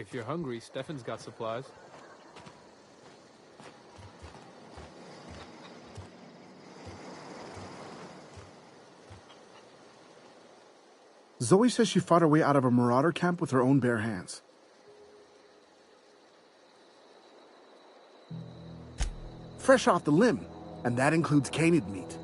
If you're hungry, Stefan's got supplies. Zoe says she fought her way out of a marauder camp with her own bare hands. Fresh off the limb, and that includes canid meat.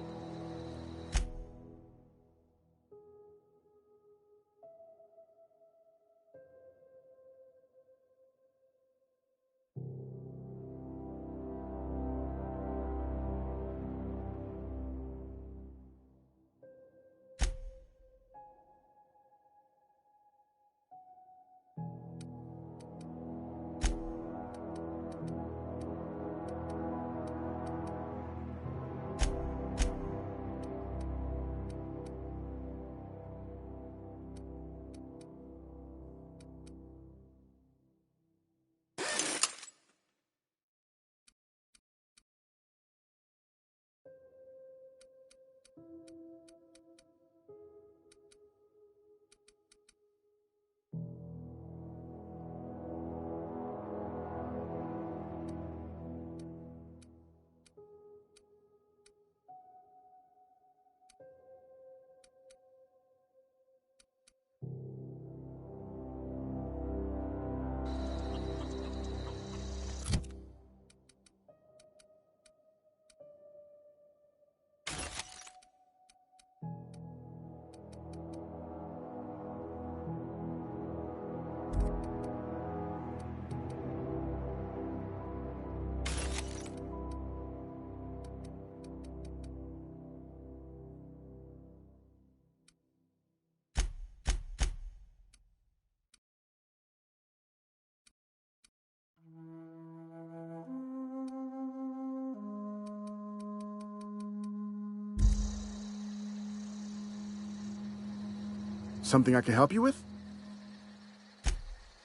Something I can help you with?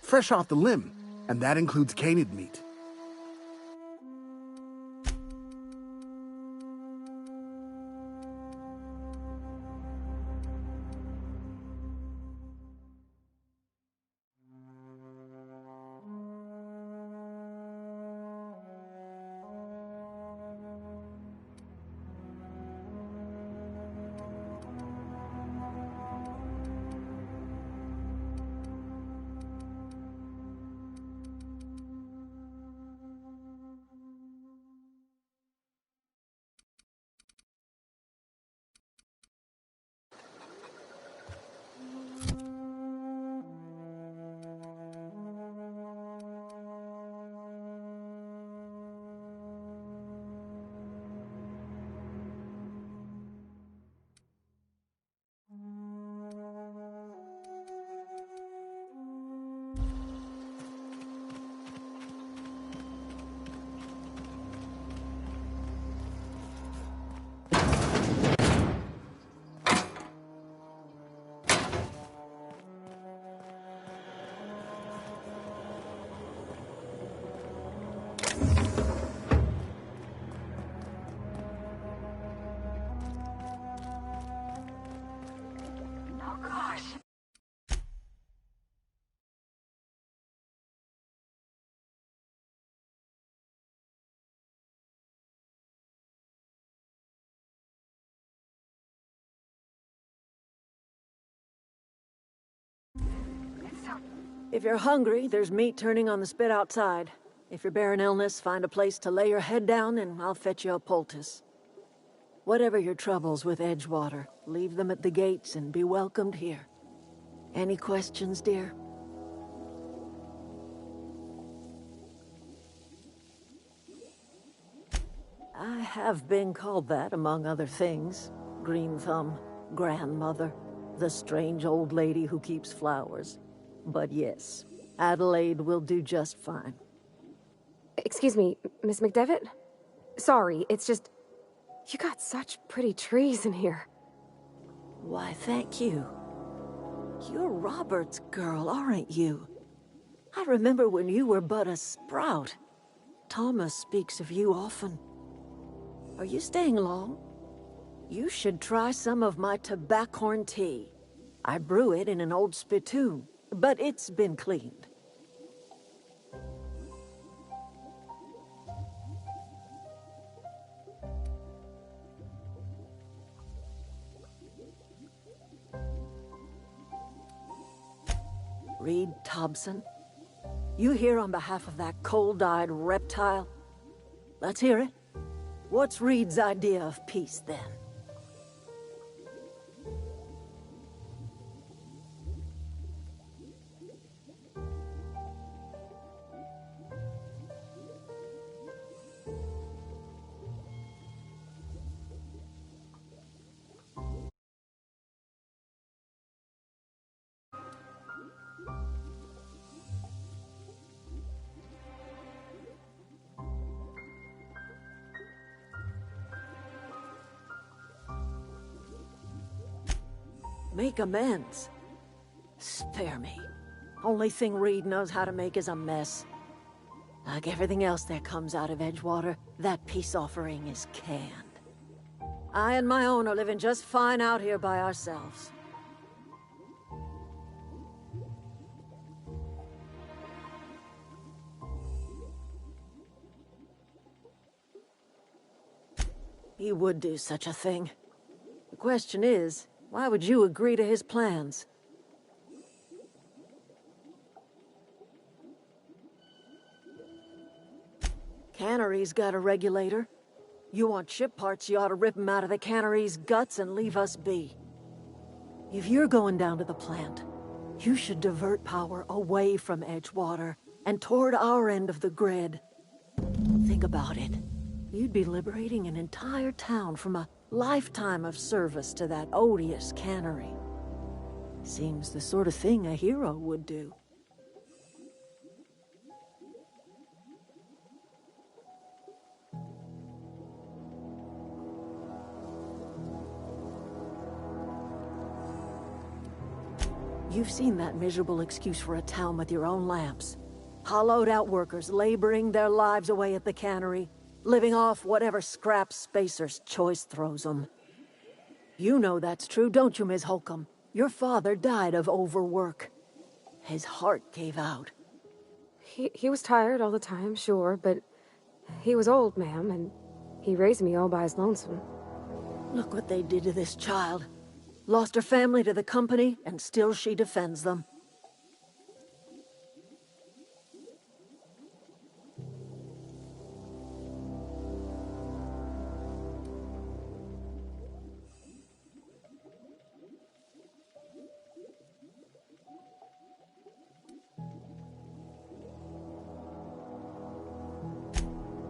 Fresh off the limb, and that includes canid meat. If you're hungry, there's meat turning on the spit outside. If you're bearing illness, find a place to lay your head down and I'll fetch you a poultice. Whatever your troubles with Edgewater, leave them at the gates and be welcomed here. Any questions, dear? I have been called that, among other things. Green Thumb, grandmother, the strange old lady who keeps flowers. But yes, Adelaide will do just fine. Excuse me, Miss McDevitt? Sorry, it's just... You got such pretty trees in here. Why, thank you. You're Robert's girl, aren't you? I remember when you were but a sprout. Thomas speaks of you often. Are you staying long? You should try some of my tobaccorn tea. I brew it in an old spittoon, but it's been cleaned. Reed Thompson? You here on behalf of that cold-eyed reptile? Let's hear it. What's Reed's idea of peace, then? Make amends? Spare me. Only thing Reed knows how to make is a mess. Like everything else that comes out of Edgewater, that peace offering is canned. I and my own are living just fine out here by ourselves. He would do such a thing. The question is, why would you agree to his plans? Cannery's got a regulator. You want ship parts, you ought to rip 'em out of the cannery's guts and leave us be. If you're going down to the plant, you should divert power away from Edgewater and toward our end of the grid. Think about it. You'd be liberating an entire town from a lifetime of service to that odious cannery. Seems the sort of thing a hero would do. You've seen that miserable excuse for a town with your own lamps. Hollowed-out workers laboring their lives away at the cannery, living off whatever scraps Spacer's Choice throws them. You know that's true, don't you, Ms. Holcomb? Your father died of overwork. His heart gave out. He was tired all the time, sure, but he was old, ma'am, and he raised me all by his lonesome. Look what they did to this child. Lost her family to the company, and still she defends them.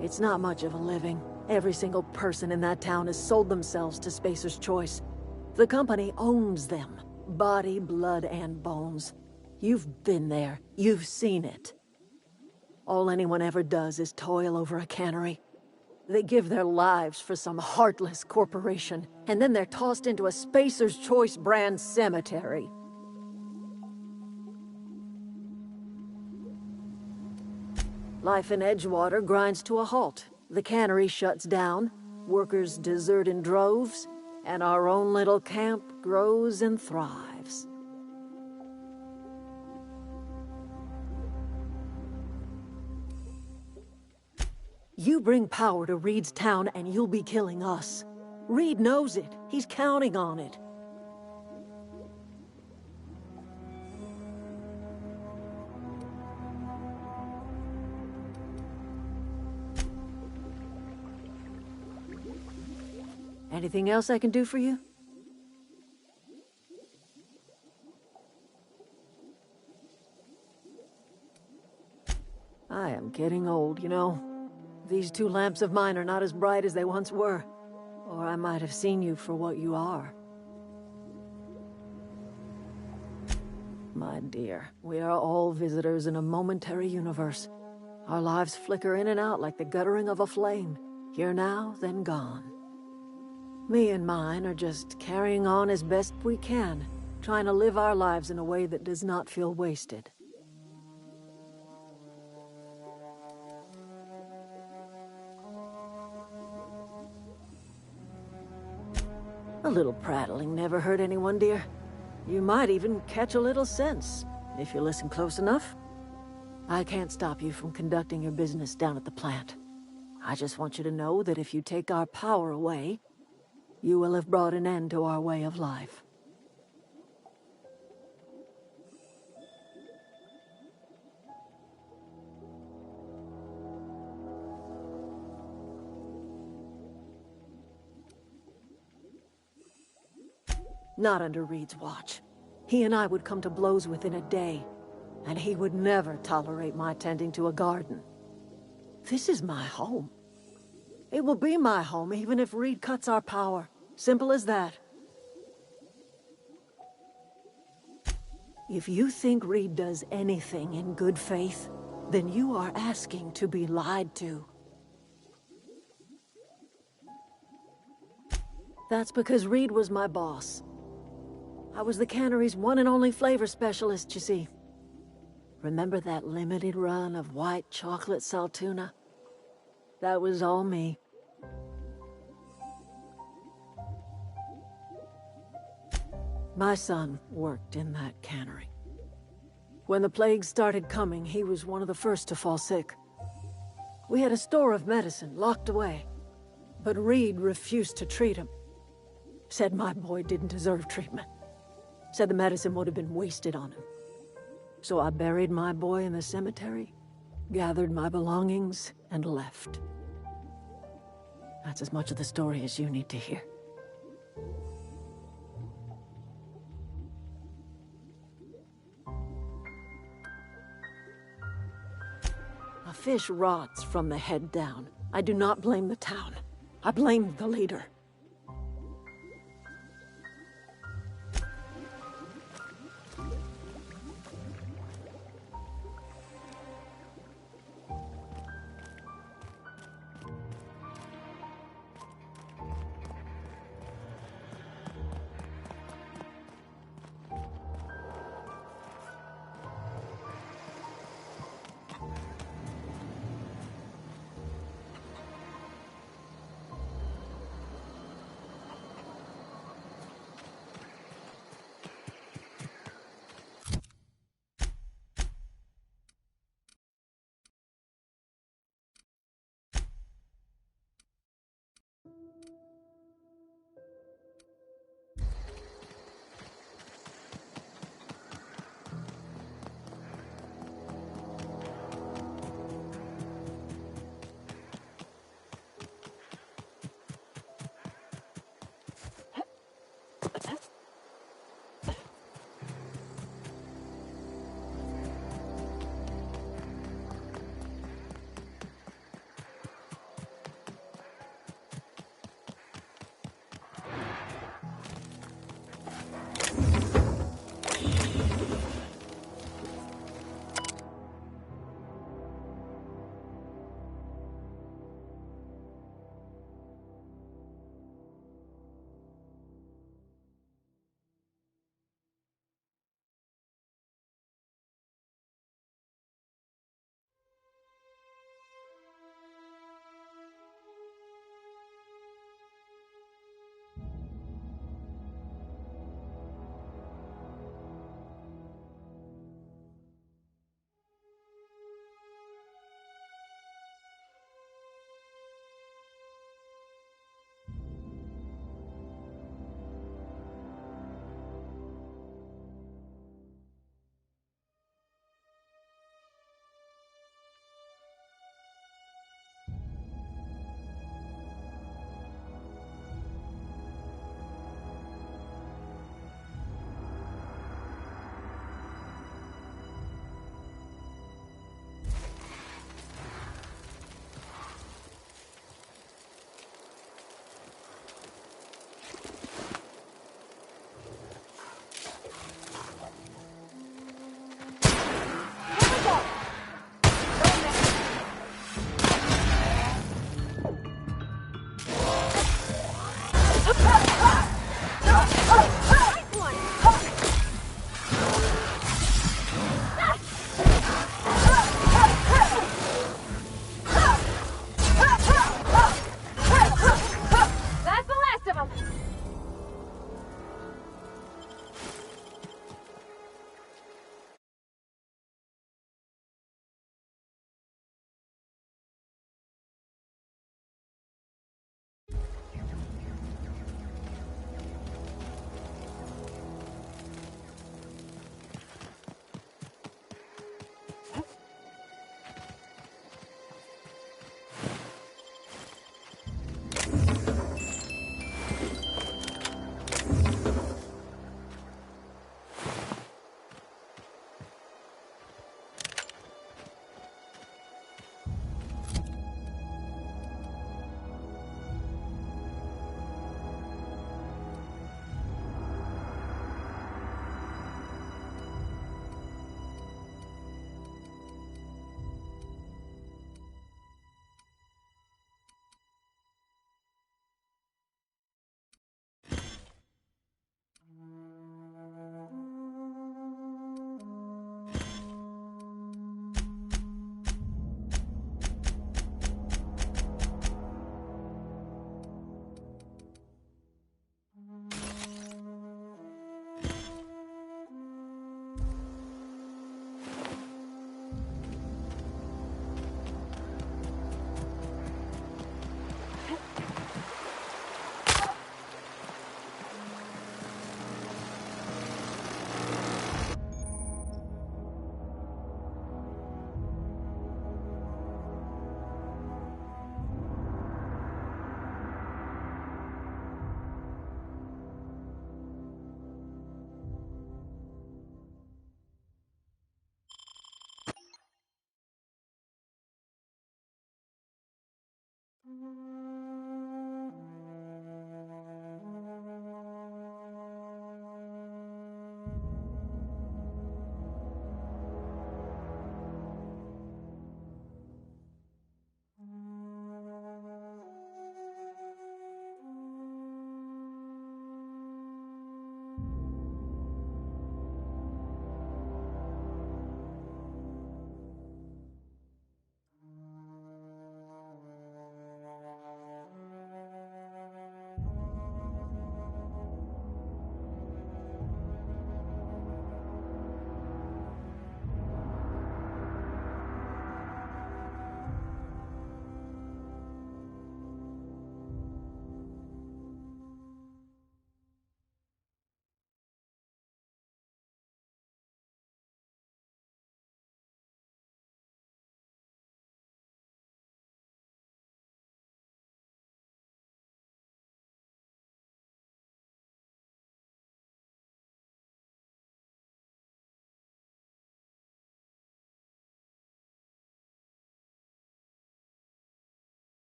It's not much of a living. Every single person in that town has sold themselves to Spacer's Choice. The company owns them. Body, blood, and bones. You've been there. You've seen it. All anyone ever does is toil over a cannery. They give their lives for some heartless corporation, and then they're tossed into a Spacer's Choice brand cemetery. Life in Edgewater grinds to a halt. The cannery shuts down, workers desert in droves, and our own little camp grows and thrives. You bring power to Reed's town and you'll be killing us. Reed knows it. He's counting on it. Anything else I can do for you? I am getting old, you know. These two lamps of mine are not as bright as they once were. Or I might have seen you for what you are. My dear, we are all visitors in a momentary universe. Our lives flicker in and out like the guttering of a flame. Here now, then gone. Me and mine are just carrying on as best we can, trying to live our lives in a way that does not feel wasted. A little prattling never hurt anyone, dear. You might even catch a little sense, if you listen close enough. I can't stop you from conducting your business down at the plant. I just want you to know that if you take our power away, you will have brought an end to our way of life. Not under Reed's watch. He and I would come to blows within a day, and he would never tolerate my tending to a garden. This is my home. It will be my home even if Reed cuts our power. Simple as that. If you think Reed does anything in good faith, then you are asking to be lied to. That's because Reed was my boss. I was the cannery's one and only flavor specialist, you see. Remember that limited run of white chocolate saltuna? That was all me. My son worked in that cannery. When the plague started coming, he was one of the first to fall sick. We had a store of medicine locked away, but Reed refused to treat him. Said my boy didn't deserve treatment. Said the medicine would have been wasted on him. So I buried my boy in the cemetery, gathered my belongings, and left. That's as much of the story as you need to hear. A fish rots from the head down. I do not blame the town. I blame the leader.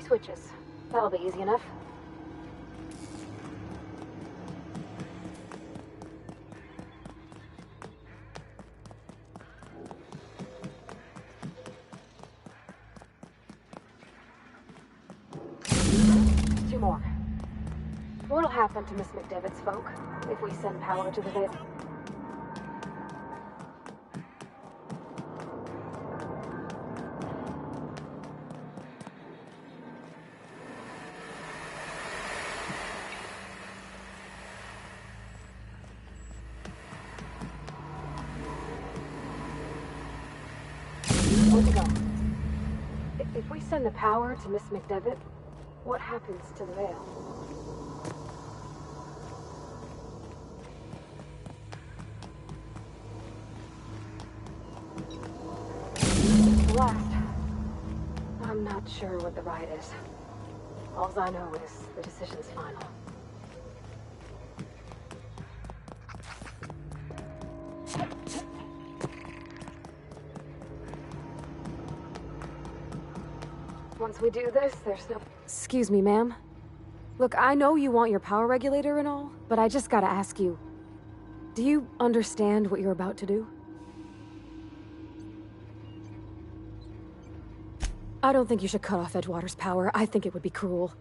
switches. That'll be easy enough. Two more. What'll happen to Miss McDevitt's folk if we send power to the Veil? Where'd it go? If we send the power to Miss McDevitt, what happens to the Veil? Last. I'm not sure what the ride is. All I know is the decision's final. Once we do this, there's no... Excuse me, ma'am. Look, I know you want your power regulator and all, but I just gotta ask you, do you understand what you're about to do? I don't think you should cut off Edgewater's power. I think it would be cruel.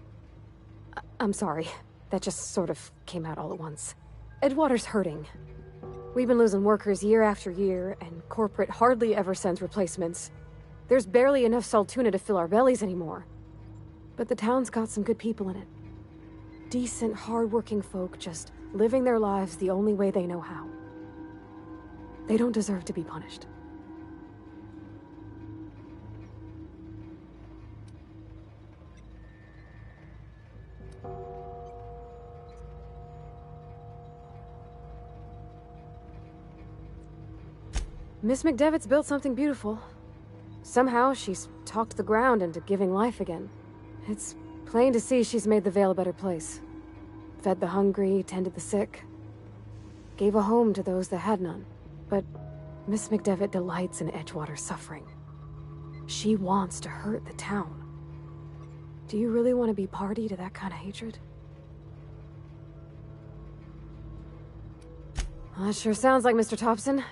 I'm sorry. That just sort of came out all at once. Edgewater's hurting. We've been losing workers year after year, and corporate hardly ever sends replacements. There's barely enough Saltuna to fill our bellies anymore. But the town's got some good people in it. Decent, hard-working folk just living their lives the only way they know how. They don't deserve to be punished. Miss McDevitt's built something beautiful. Somehow, she's talked the ground into giving life again. It's plain to see she's made the Vale a better place. Fed the hungry, tended the sick. Gave a home to those that had none. But Miss McDevitt delights in Edgewater's suffering. She wants to hurt the town. Do you really want to be party to that kind of hatred? Well, that sure sounds like Mr. Thompson.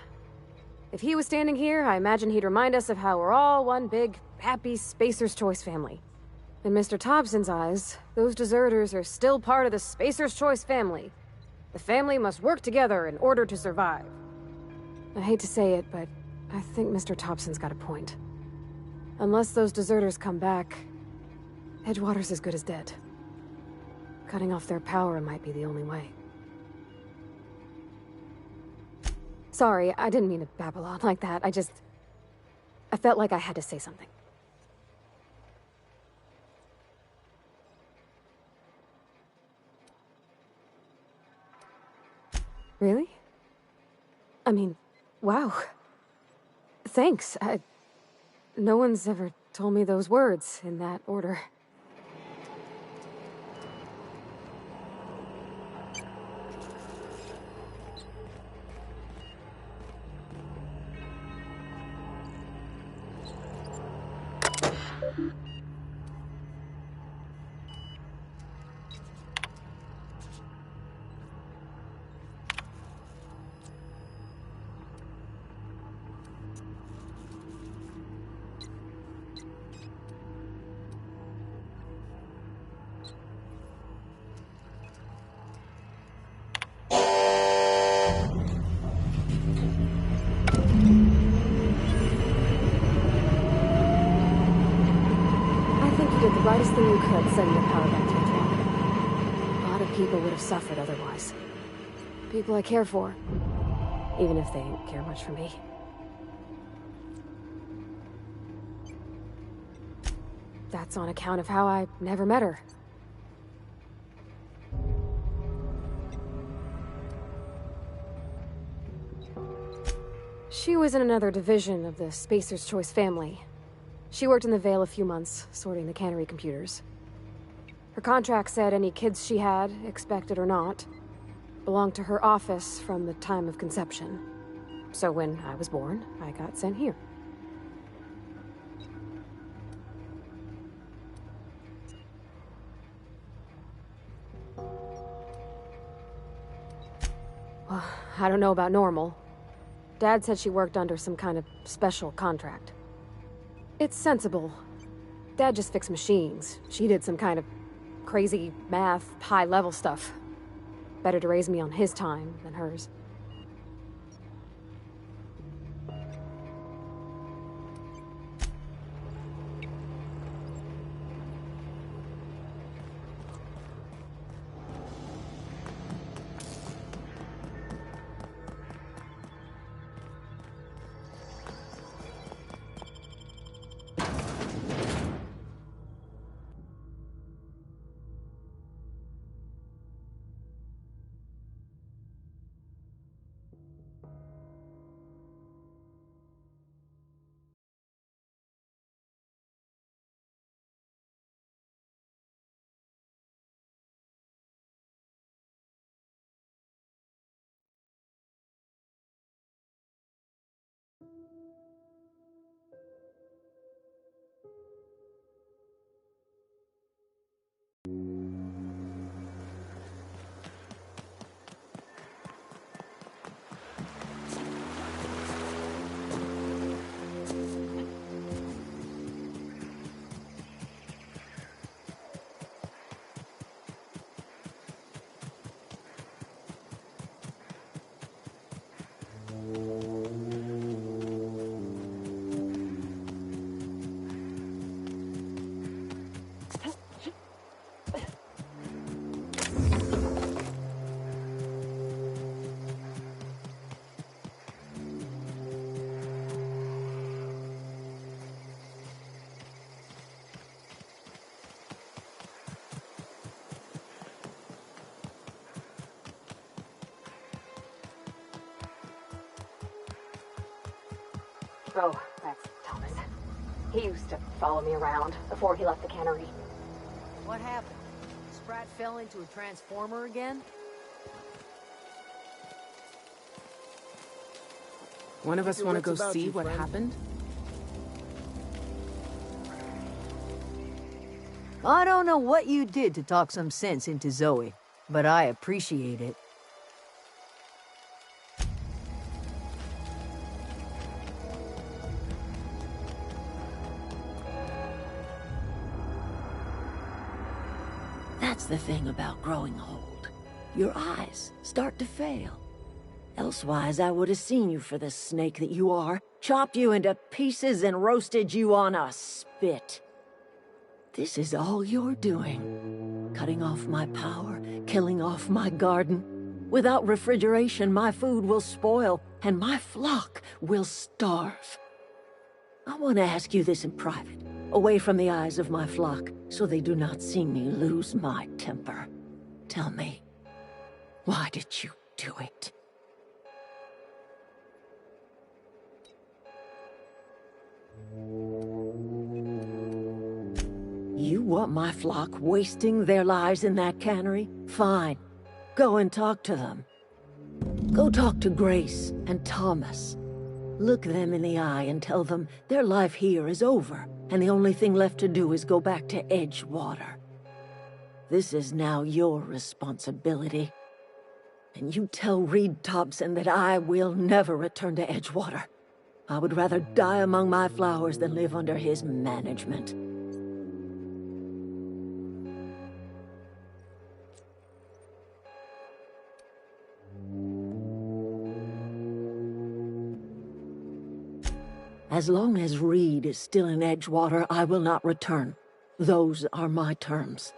If he was standing here, I imagine he'd remind us of how we're all one big, happy Spacer's Choice family. In Mr. Thompson's eyes, those deserters are still part of the Spacer's Choice family. The family must work together in order to survive. I hate to say it, but I think Mr. Thompson's got a point. Unless those deserters come back, Edgewater's as good as dead. Cutting off their power might be the only way. Sorry, I didn't mean to babble on like that. I felt like I had to say something. Really? I mean, wow. Thanks. No one's ever told me those words in that order. Brightest thing you could, sending your power back to Edgewater. A lot of people would have suffered otherwise. People I care for, even if they didn't care much for me. That's on account of how I never met her. She was in another division of the Spacer's Choice family. She worked in the Vale a few months, sorting the cannery computers. Her contract said any kids she had, expected or not, belonged to her office from the time of conception. So when I was born, I got sent here. I don't know about normal. Dad said she worked under some kind of special contract. It's sensible. Dad just fixed machines. She did some kind of crazy math, high-level stuff. Better to raise me on his time than hers. Oh, that's Thomas. He used to follow me around before he left the cannery. What happened? Sprat fell into a transformer again? One of us want to go see what happened? I don't know what you did to talk some sense into Zoe, but I appreciate it. That's the thing about growing old. Your eyes start to fail. Elsewise, I would have seen you for the snake that you are, chopped you into pieces and roasted you on a spit. This is all you're doing. Cutting off my power, killing off my garden. Without refrigeration, my food will spoil, and my flock will starve. I want to ask you this in private, away from the eyes of my flock, so they do not see me lose my temper. Tell me, why did you do it? You want my flock wasting their lives in that cannery? Fine. Go and talk to them. Go talk to Grace and Thomas. Look them in the eye and tell them their life here is over, and the only thing left to do is go back to Edgewater. This is now your responsibility. And you tell Reed Thompson that I will never return to Edgewater. I would rather die among my flowers than live under his management. As long as Reed is still in Edgewater, I will not return. Those are my terms.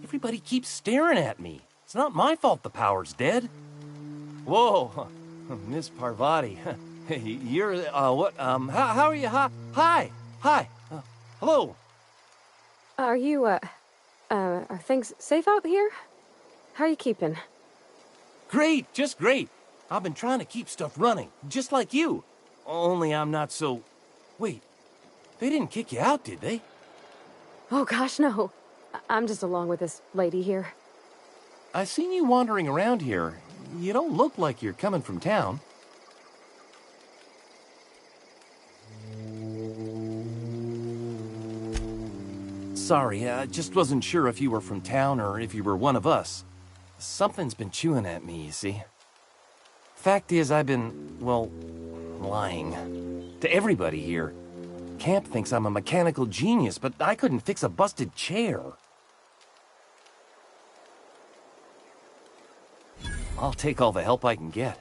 Everybody keeps staring at me. It's not my fault the power's dead. Whoa, Miss Parvati. You're, what, how are you? Hi. Hello. Are you, are things safe out here? How are you keeping? Great, just great. I've been trying to keep stuff running, just like you. Only I'm not so... Wait, they didn't kick you out, did they? Oh gosh, no. I'm just along with this lady here. I seen you wandering around here. You don't look like you're coming from town. sorry. I just wasn't sure if you were from town or if you were one of us. Something's been chewing at me, you see. Fact is, I've been, well, lying. To everybody here. Camp thinks I'm a mechanical genius, but I couldn't fix a busted chair. I'll take all the help I can get.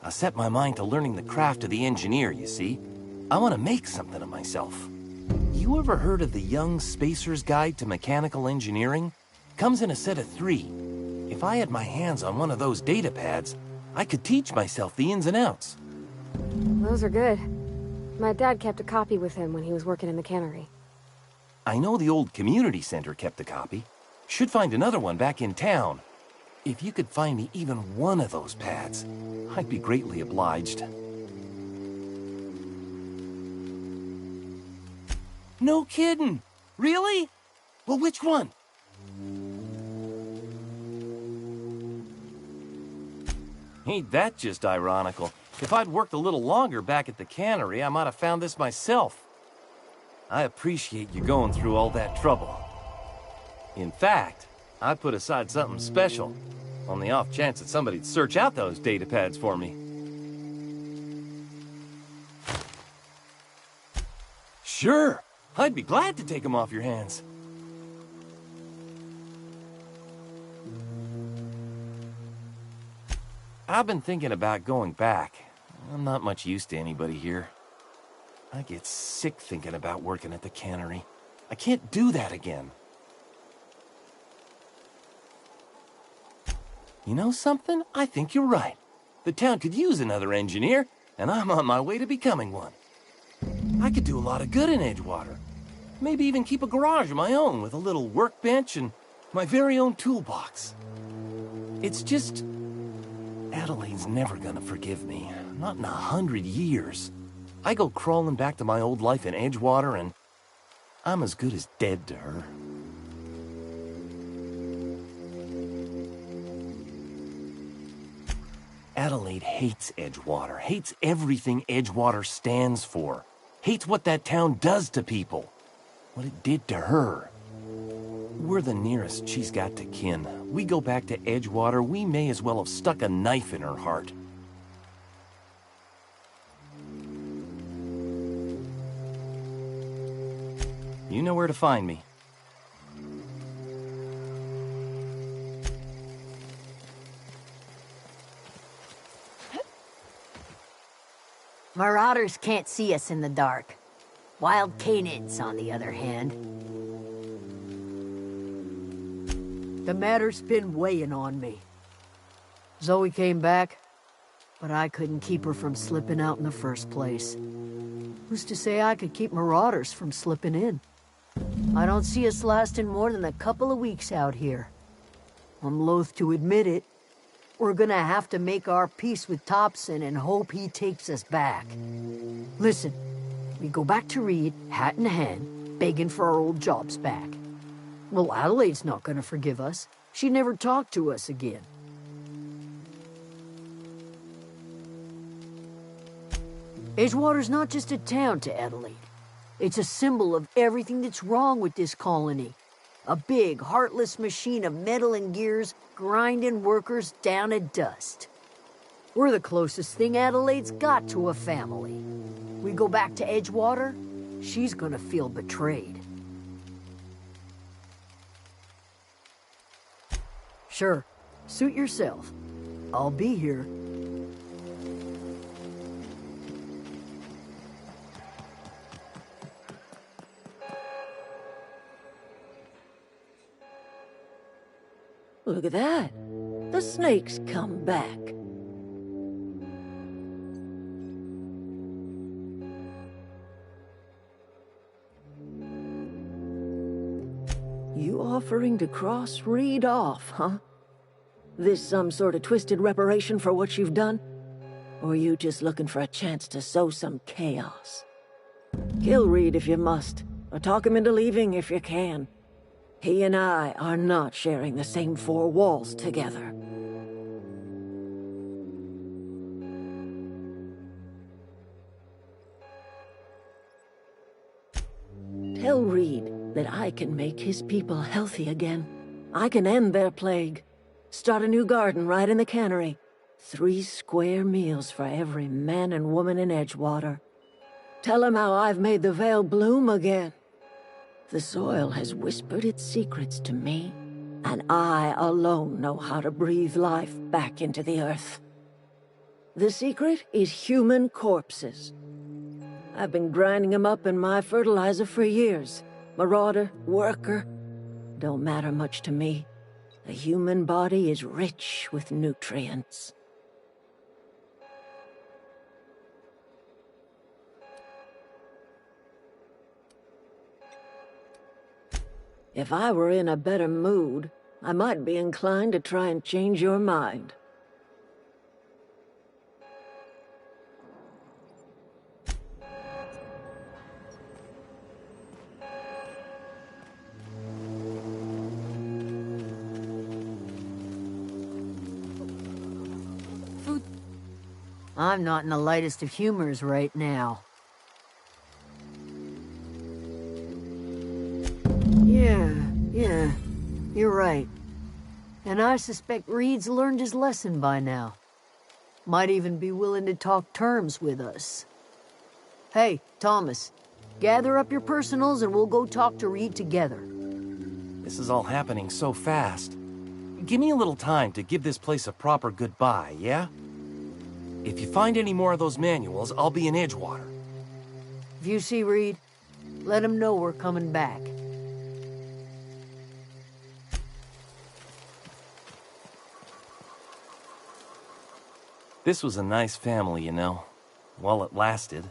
I set my mind to learning the craft of the engineer, you see. I want to make something of myself. You ever heard of the Young Spacer's Guide to Mechanical Engineering? Comes in a set of 3. If I had my hands on one of those data pads, I could teach myself the ins and outs. Those are good. My dad kept a copy with him when he was working in the cannery. I know the old community center kept a copy. Should find another one back in town. If you could find me even one of those pads, I'd be greatly obliged. No kidding! Really? Well, which one? Ain't that just ironical? If I'd worked a little longer back at the cannery, I might have found this myself. I appreciate you going through all that trouble. In fact, I put aside something special, on the off chance that somebody'd search out those data pads for me. Sure, I'd be glad to take them off your hands. I've been thinking about going back. I'm not much use to anybody here. I get sick thinking about working at the cannery. I can't do that again. You know something? I think you're right. The town could use another engineer, and I'm on my way to becoming one. I could do a lot of good in Edgewater. Maybe even keep a garage of my own with a little workbench and my very own toolbox. It's just... Adelaide's never gonna forgive me. Not in 100 years. I go crawling back to my old life in Edgewater, and I'm as good as dead to her. Adelaide hates Edgewater, hates everything Edgewater stands for, hates what that town does to people, what it did to her. We're the nearest she's got to kin. We go back to Edgewater, we may as well have stuck a knife in her heart. You know where to find me. Marauders can't see us in the dark. Wild Canids, on the other hand. The matter's been weighing on me. Zoe came back, but I couldn't keep her from slipping out in the first place. Who's to say I could keep marauders from slipping in? I don't see us lasting more than a couple of weeks out here. I'm loath to admit it. We're gonna have to make our peace with Topson and hope he takes us back. Listen, we go back to Reed, hat in hand, begging for our old jobs back. Well, Adelaide's not gonna forgive us. She never talked to us again. Edgewater's not just a town to Adelaide. It's a symbol of everything that's wrong with this colony. A big, heartless machine of metal and gears grinding workers down to dust. We're the closest thing Adelaide's got to a family. We go back to Edgewater, she's gonna feel betrayed. Sure, suit yourself. I'll be here. Look at that. The snake's come back. You offering to cross Reed off, huh? This some sort of twisted reparation for what you've done? Or you just looking for a chance to sow some chaos? Kill Reed if you must, or talk him into leaving if you can. He and I are not sharing the same four walls together. Tell Reed that I can make his people healthy again. I can end their plague. Start a new garden right in the cannery. 3 square meals for every man and woman in Edgewater. Tell him how I've made the Vale bloom again. The soil has whispered its secrets to me, and I alone know how to breathe life back into the earth. The secret is human corpses. I've been grinding them up in my fertilizer for years. Marauder, worker, don't matter much to me. The human body is rich with nutrients. If I were in a better mood, I might be inclined to try and change your mind. I'm not in the lightest of humors right now. Yeah, you're right. And I suspect Reed's learned his lesson by now. Might even be willing to talk terms with us. Hey, Thomas, gather up your personals and we'll go talk to Reed together. This is all happening so fast. Give me a little time to give this place a proper goodbye, yeah? If you find any more of those manuals, I'll be in Edgewater. If you see Reed, let him know we're coming back. This was a nice family, you know, while it lasted.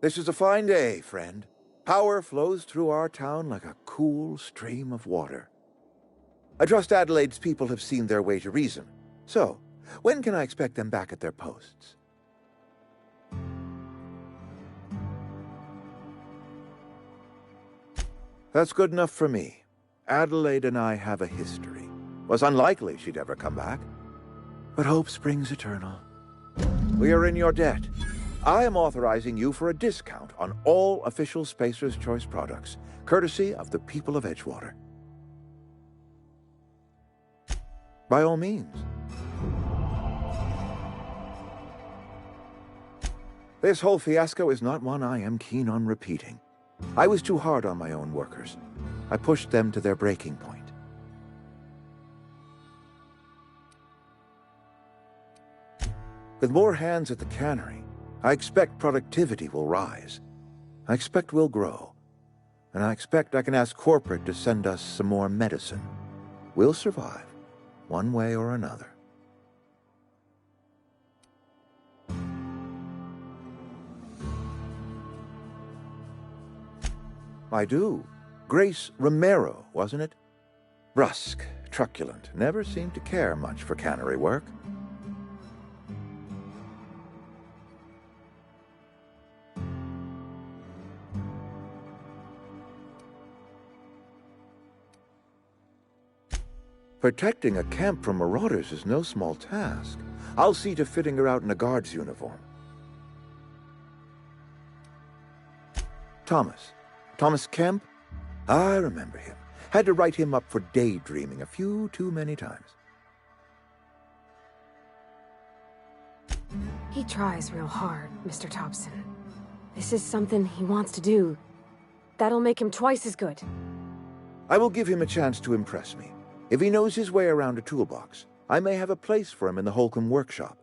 This is a fine day, friend. Power flows through our town like a cool stream of water. I trust Adelaide's people have seen their way to reason. So, when can I expect them back at their posts? That's good enough for me. Adelaide and I have a history. Was unlikely she'd ever come back. But hope springs eternal. We are in your debt. I am authorizing you for a discount on all official Spacer's Choice products, courtesy of the people of Edgewater. By all means. This whole fiasco is not one I am keen on repeating. I was too hard on my own workers. I pushed them to their breaking point. With more hands at the cannery, I expect productivity will rise. I expect we'll grow. And I expect I can ask corporate to send us some more medicine. We'll survive, one way or another. I do. Grace Romero, wasn't it? Brusque, truculent, never seemed to care much for cannery work. Protecting a camp from marauders is no small task. I'll see to fitting her out in a guard's uniform. Thomas Kemp? I remember him. Had to write him up for daydreaming a few too many times. He tries real hard, Mr. Thompson. This is something he wants to do. That'll make him twice as good. I will give him a chance to impress me. If he knows his way around a toolbox, I may have a place for him in the Holcomb workshop.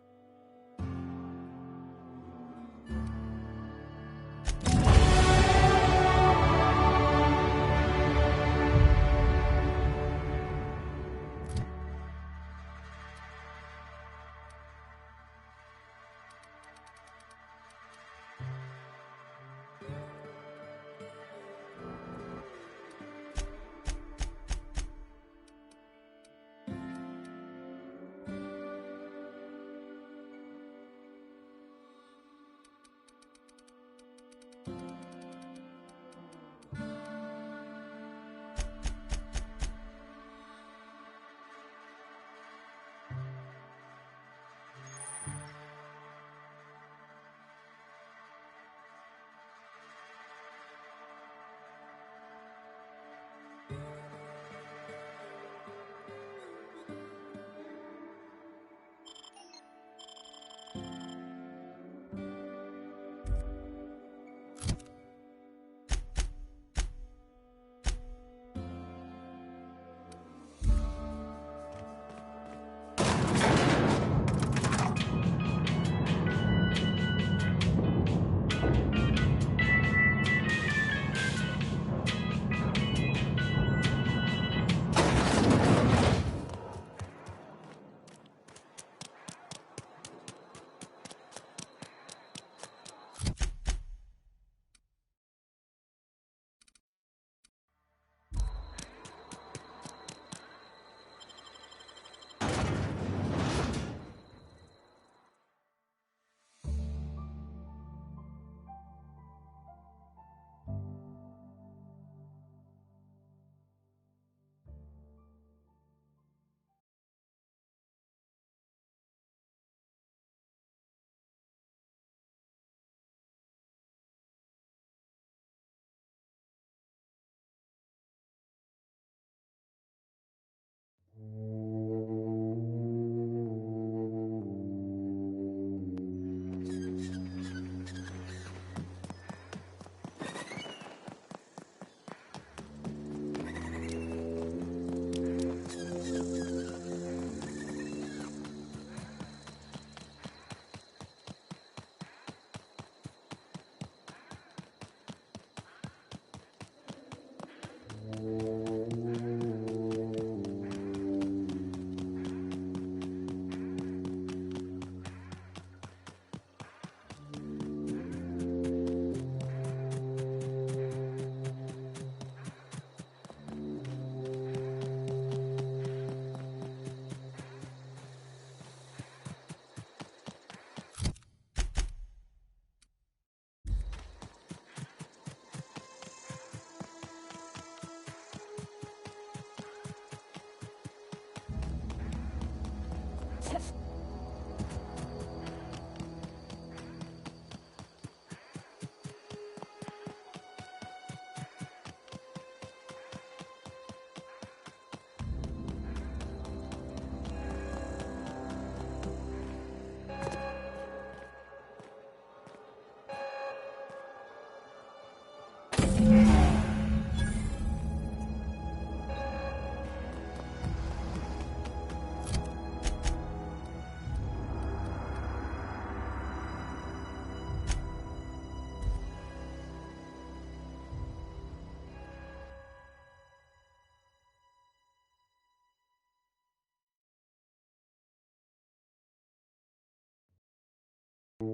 Is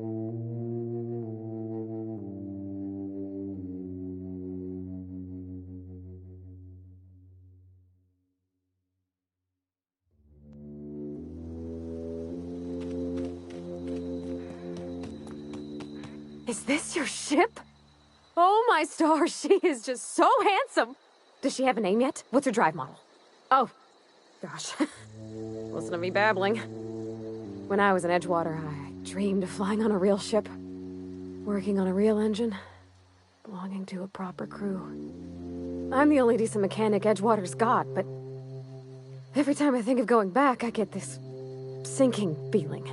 this your ship? Oh my stars, she is just so handsome! Does she have a name yet? What's her drive model? Oh, gosh. Listen to me babbling. When I was in Edgewater, I dreamed of flying on a real ship, working on a real engine, belonging to a proper crew. I'm the only decent mechanic Edgewater's got, but every time I think of going back, I get this sinking feeling.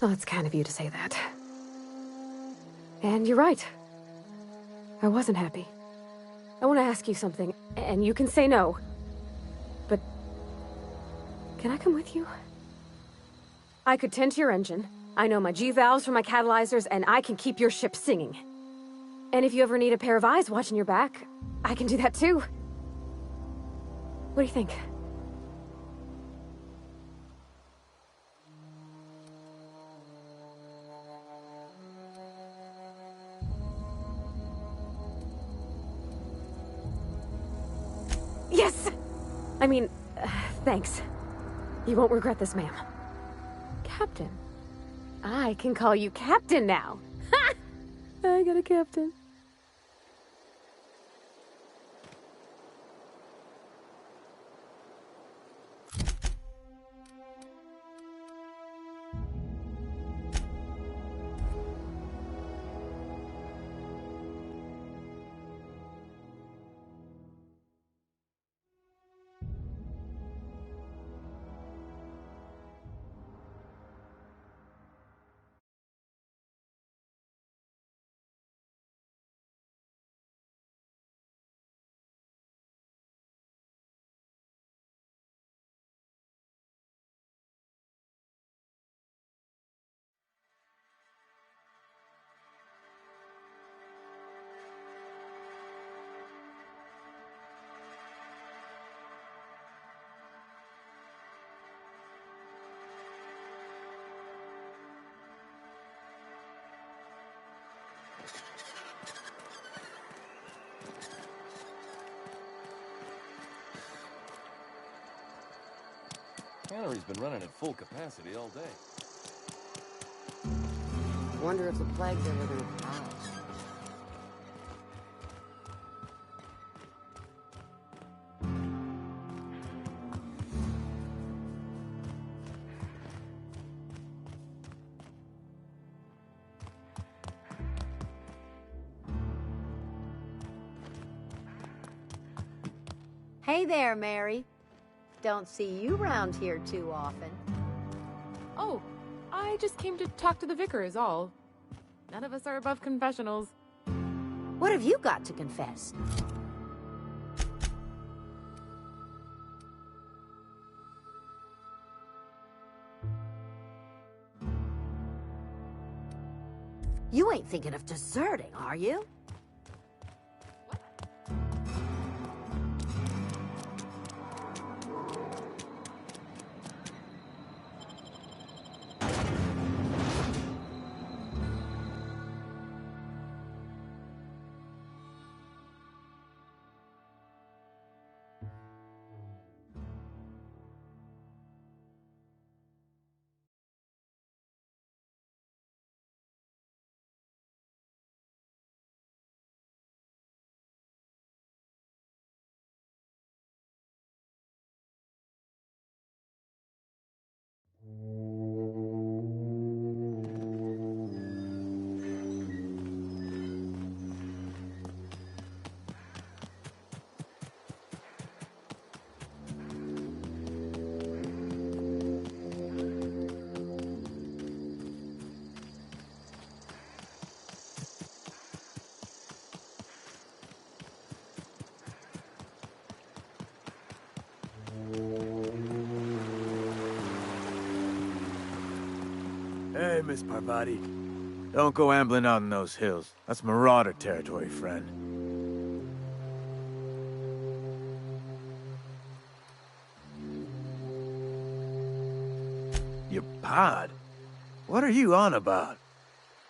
Well, it's kind of you to say that. And you're right. I wasn't happy. I want to ask you something, and you can say no. But can I come with you? I could tend to your engine. I know my G-valves for my catalyzers, and I can keep your ship singing. And if you ever need a pair of eyes watching your back, I can do that too. What do you think? Yes! I mean, thanks. You won't regret this, ma'am. Captain. I can call you Captain now. Ha! I got a captain. Cannery's been running at full capacity all day. Wonder if the plague's ever gonna pass. Hey there, Mary. Don't see you round here too often. Oh, I just came to talk to the vicar is all. None of us are above confessionals. What have you got to confess? You ain't thinking of deserting, are you? Hey, Miss Parvati. Don't go ambling out in those hills. That's marauder territory, friend. Your pod? What are you on about?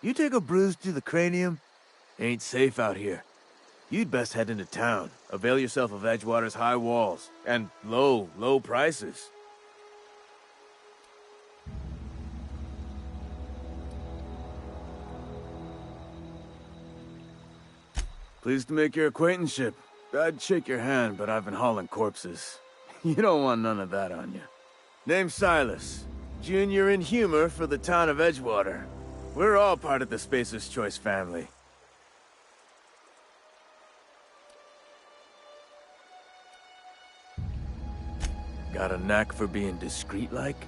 You take a bruise to the cranium? Ain't safe out here. You'd best head into town. Avail yourself of Edgewater's high walls. And low prices. Pleased to make your acquaintanceship. I'd shake your hand, but I've been hauling corpses. You don't want none of that on you. Name's Silas. Junior in humor for the town of Edgewater. We're all part of the Spacer's Choice family. Got a knack for being discreet-like?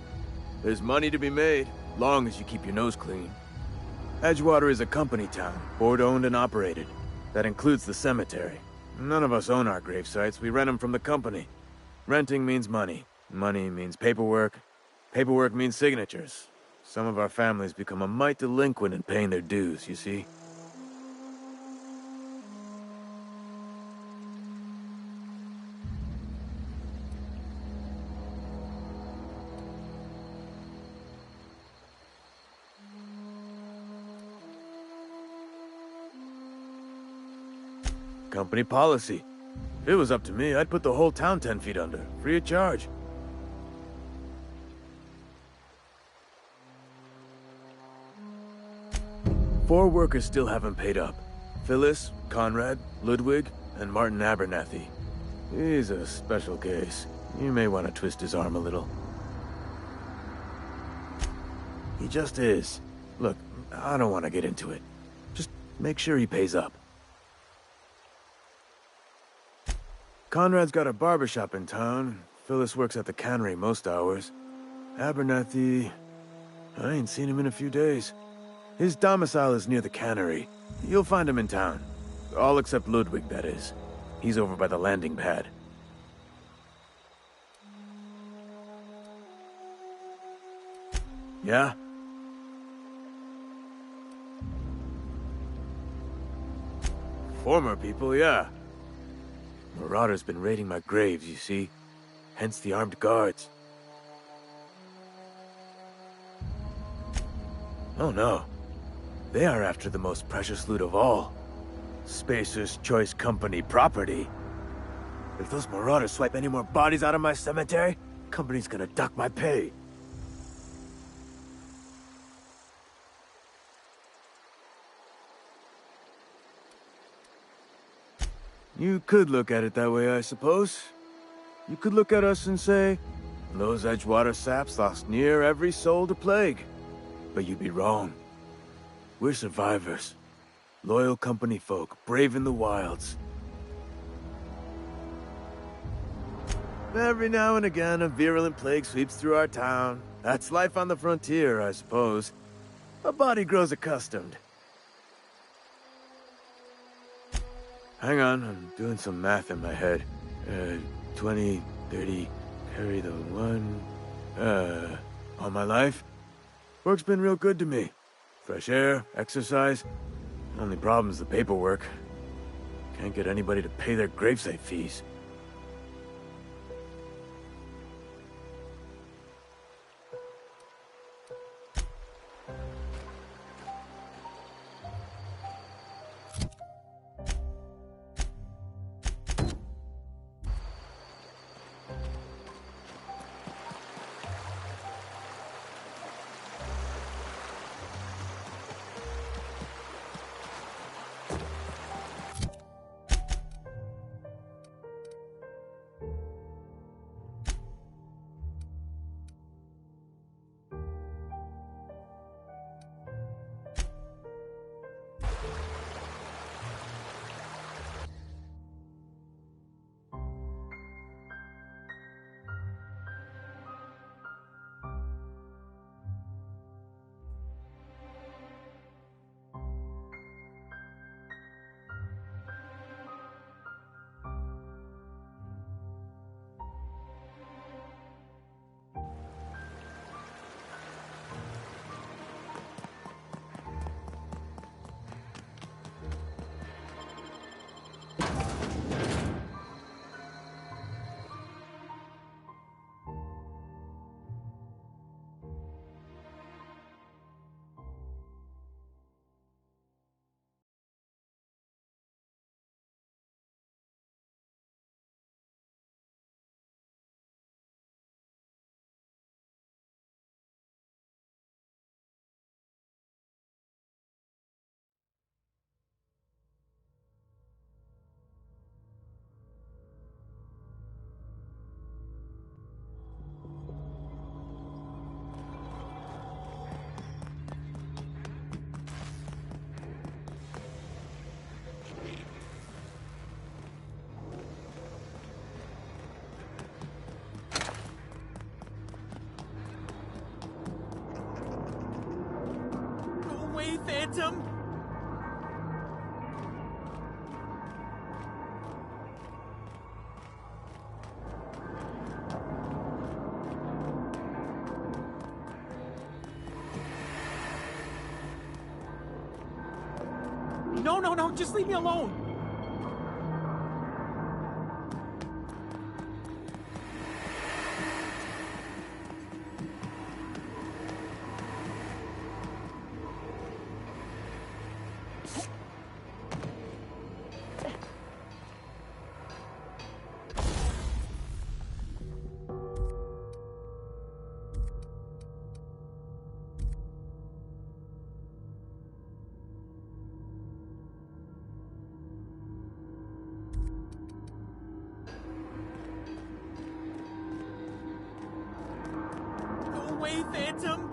There's money to be made, long as you keep your nose clean. Edgewater is a company town, board-owned and operated. That includes the cemetery. None of us own our grave sites, we rent them from the company. Renting means money. Money means paperwork. Paperwork means signatures. Some of our families become a mite delinquent in paying their dues, you see? Company policy. If it was up to me, I'd put the whole town 10 feet under, free of charge. Four workers still haven't paid up. Phyllis, Conrad, Ludwig, and Martin Abernathy. He's a special case. You may want to twist his arm a little. He just is. Look, I don't want to get into it. Just make sure he pays up. Conrad's got a barbershop in town. Phyllis works at the cannery most hours. Abernathy... I ain't seen him in a few days. His domicile is near the cannery. You'll find him in town. All except Ludwig, that is. He's over by the landing pad. Yeah? Former people, yeah. Marauders been raiding my graves, you see. Hence the armed guards. Oh no. They are after the most precious loot of all. Spacer's Choice Company property. If those marauders swipe any more bodies out of my cemetery, company's gonna dock my pay. You could look at it that way, I suppose. You could look at us and say, those Edgewater saps lost near every soul to plague. But you'd be wrong. We're survivors. Loyal company folk, brave in the wilds. Every now and again, a virulent plague sweeps through our town. That's life on the frontier, I suppose. A body grows accustomed. Hang on, I'm doing some math in my head. 20, 30, carry the one... all my life? Work's been real good to me. Fresh air, exercise. Only problem's the paperwork. Can't get anybody to pay their gravesite fees. away, Phantom! No, just leave me alone! Away, Phantom!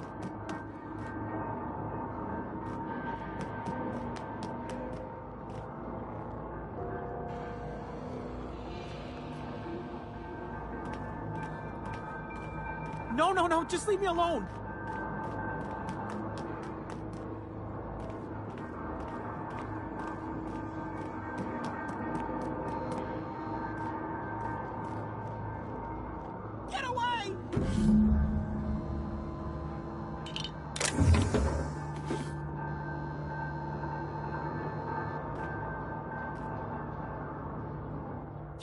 No, just leave me alone! Get away!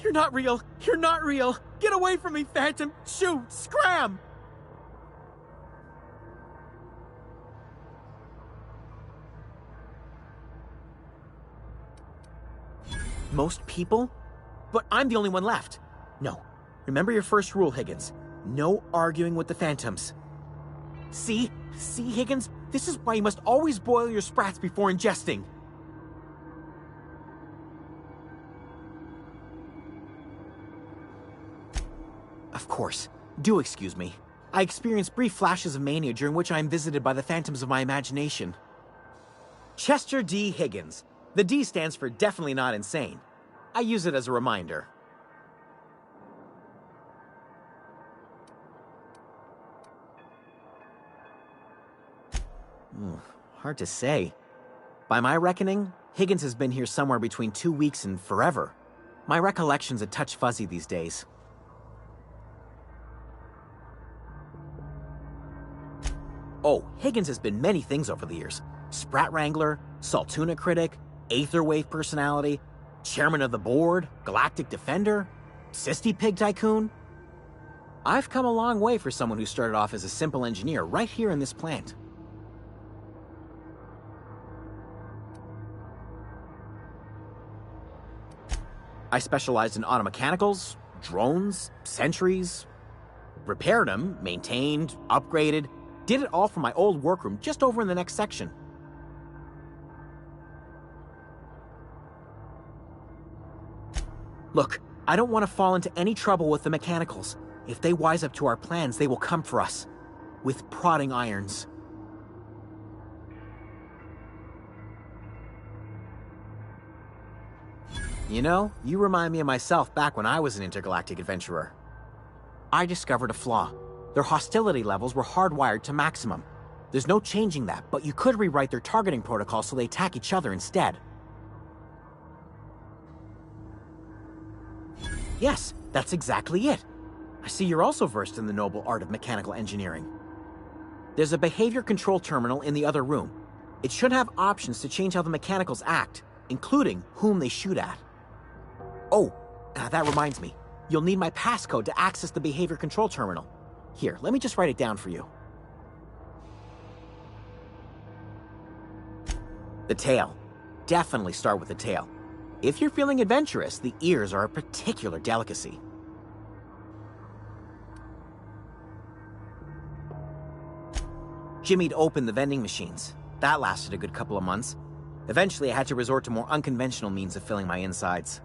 You're not real! You're not real! Get away from me, Phantom! Shoot! Scram! Most people? But I'm the only one left. No. Remember your first rule, Higgins. No arguing with the Phantoms. See? See, Higgins? This is why you must always boil your sprats before ingesting. Of course. Do excuse me. I experience brief flashes of mania during which I am visited by the phantoms of my imagination. Chester D. Higgins. The D stands for definitely not insane. I use it as a reminder. Hard to say. By my reckoning, Higgins has been here somewhere between 2 weeks and forever. My recollection's a touch fuzzy these days. Oh, Higgins has been many things over the years. Sprat Wrangler, Saltuna Critic, Aetherwave Personality, Chairman of the Board, Galactic Defender, Sisty Pig Tycoon. I've come a long way for someone who started off as a simple engineer right here in this plant. I specialized in automechanicals, drones, sentries, repaired them, maintained, upgraded, did it all from my old workroom just over in the next section. Look, I don't want to fall into any trouble with the mechanicals. If they wise up to our plans, they will come for us. With prodding irons. You know, you remind me of myself back when I was an intergalactic adventurer. I discovered a flaw. Their hostility levels were hardwired to maximum. There's no changing that, but you could rewrite their targeting protocol so they attack each other instead. Yes, that's exactly it. I see you're also versed in the noble art of mechanical engineering. There's a behavior control terminal in the other room. It should have options to change how the mechanicals act, including whom they shoot at. Oh, that reminds me. You'll need my passcode to access the behavior control terminal. Here, let me just write it down for you. The tail. Definitely start with the tail. If you're feeling adventurous, the ears are a particular delicacy. Jimmy'd opened the vending machines. That lasted a good couple of months. Eventually, I had to resort to more unconventional means of filling my insides.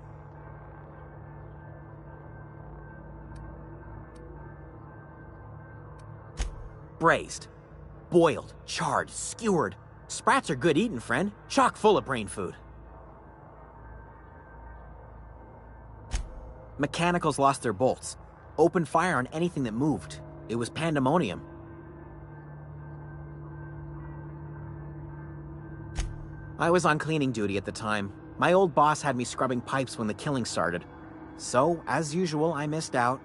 Braised. Boiled, charred, skewered. Sprats are good eating, friend. Chock full of brain food. Mechanicals lost their bolts. Opened fire on anything that moved. It was pandemonium. I was on cleaning duty at the time. My old boss had me scrubbing pipes when the killing started. So, as usual, I missed out.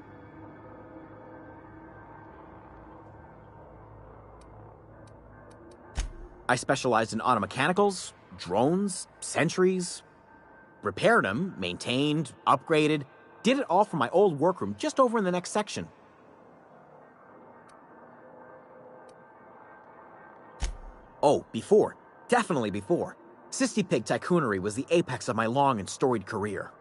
I specialized in automechanicals, drones, sentries. Repaired them, maintained, upgraded. Did it all from my old workroom just over in the next section. Oh, before. Definitely before. Sissy Pig Tycoonery was the apex of my long and storied career.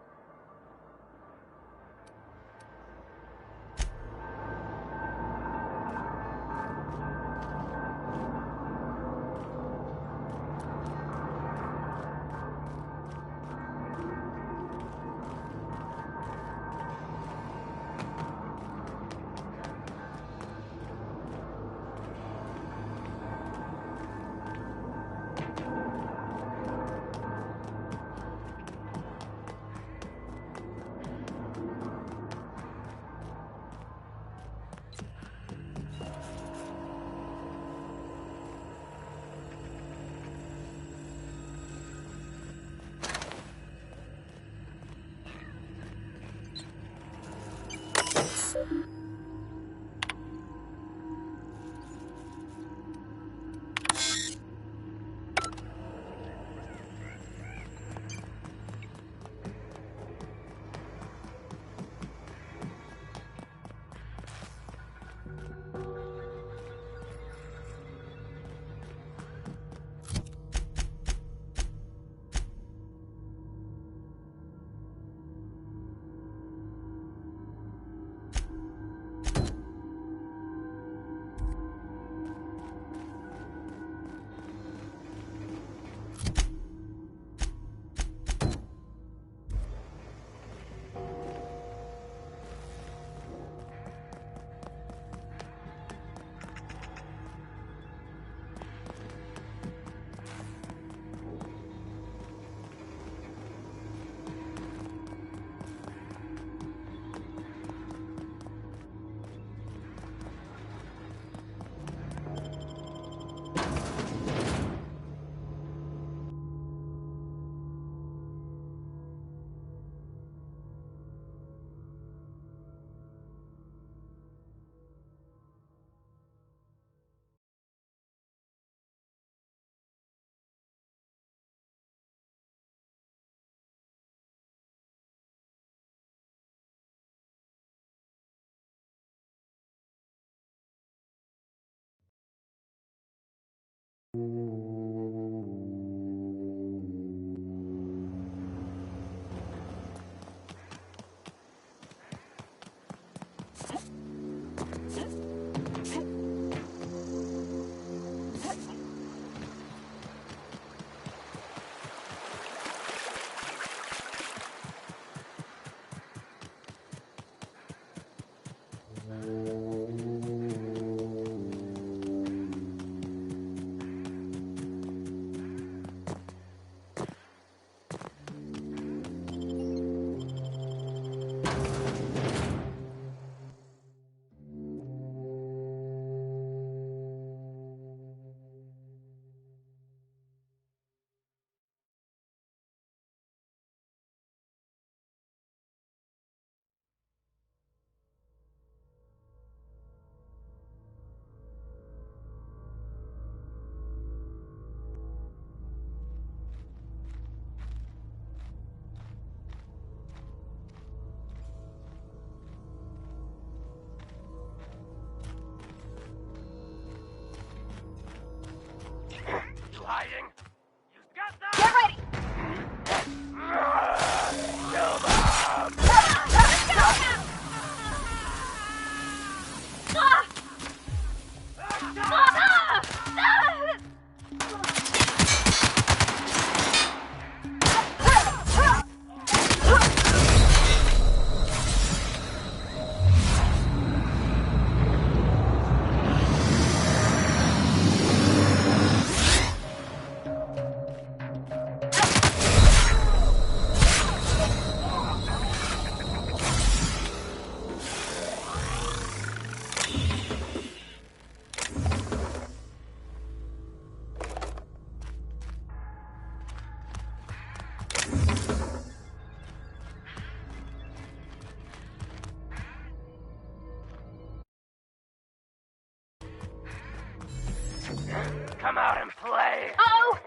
play. Oh!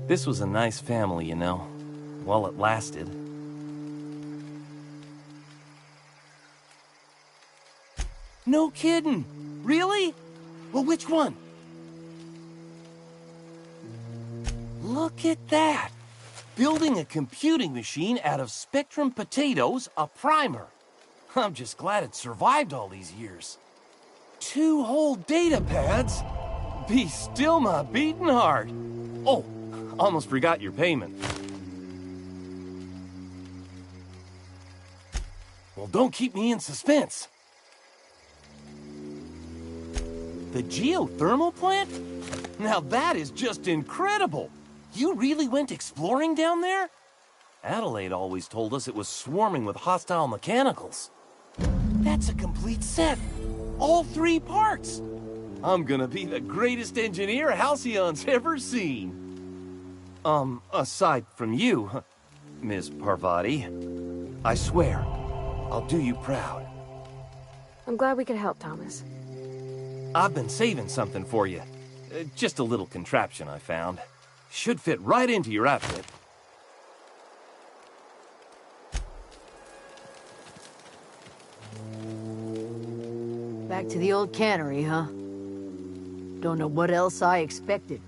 This was a nice family, you know, while it lasted. No kidding! Really? Well, which one? Look at that! Building a computing machine out of Spectrum potatoes, a primer. I'm just glad it survived all these years. 2 whole data pads? Be still my beating heart. Oh, almost forgot your payment. Well, don't keep me in suspense. The geothermal plant? Now that is just incredible! You really went exploring down there? Adelaide always told us it was swarming with hostile mechanicals. That's a complete set. All 3 parts. I'm gonna be the greatest engineer Halcyon's ever seen. Aside from you, Ms. Parvati, I swear, I'll do you proud. I'm glad we could help, Thomas. I've been saving something for you. Just a little contraption I found. Should fit right into your outfit. Back to the old cannery, huh? Don't know what else I expected.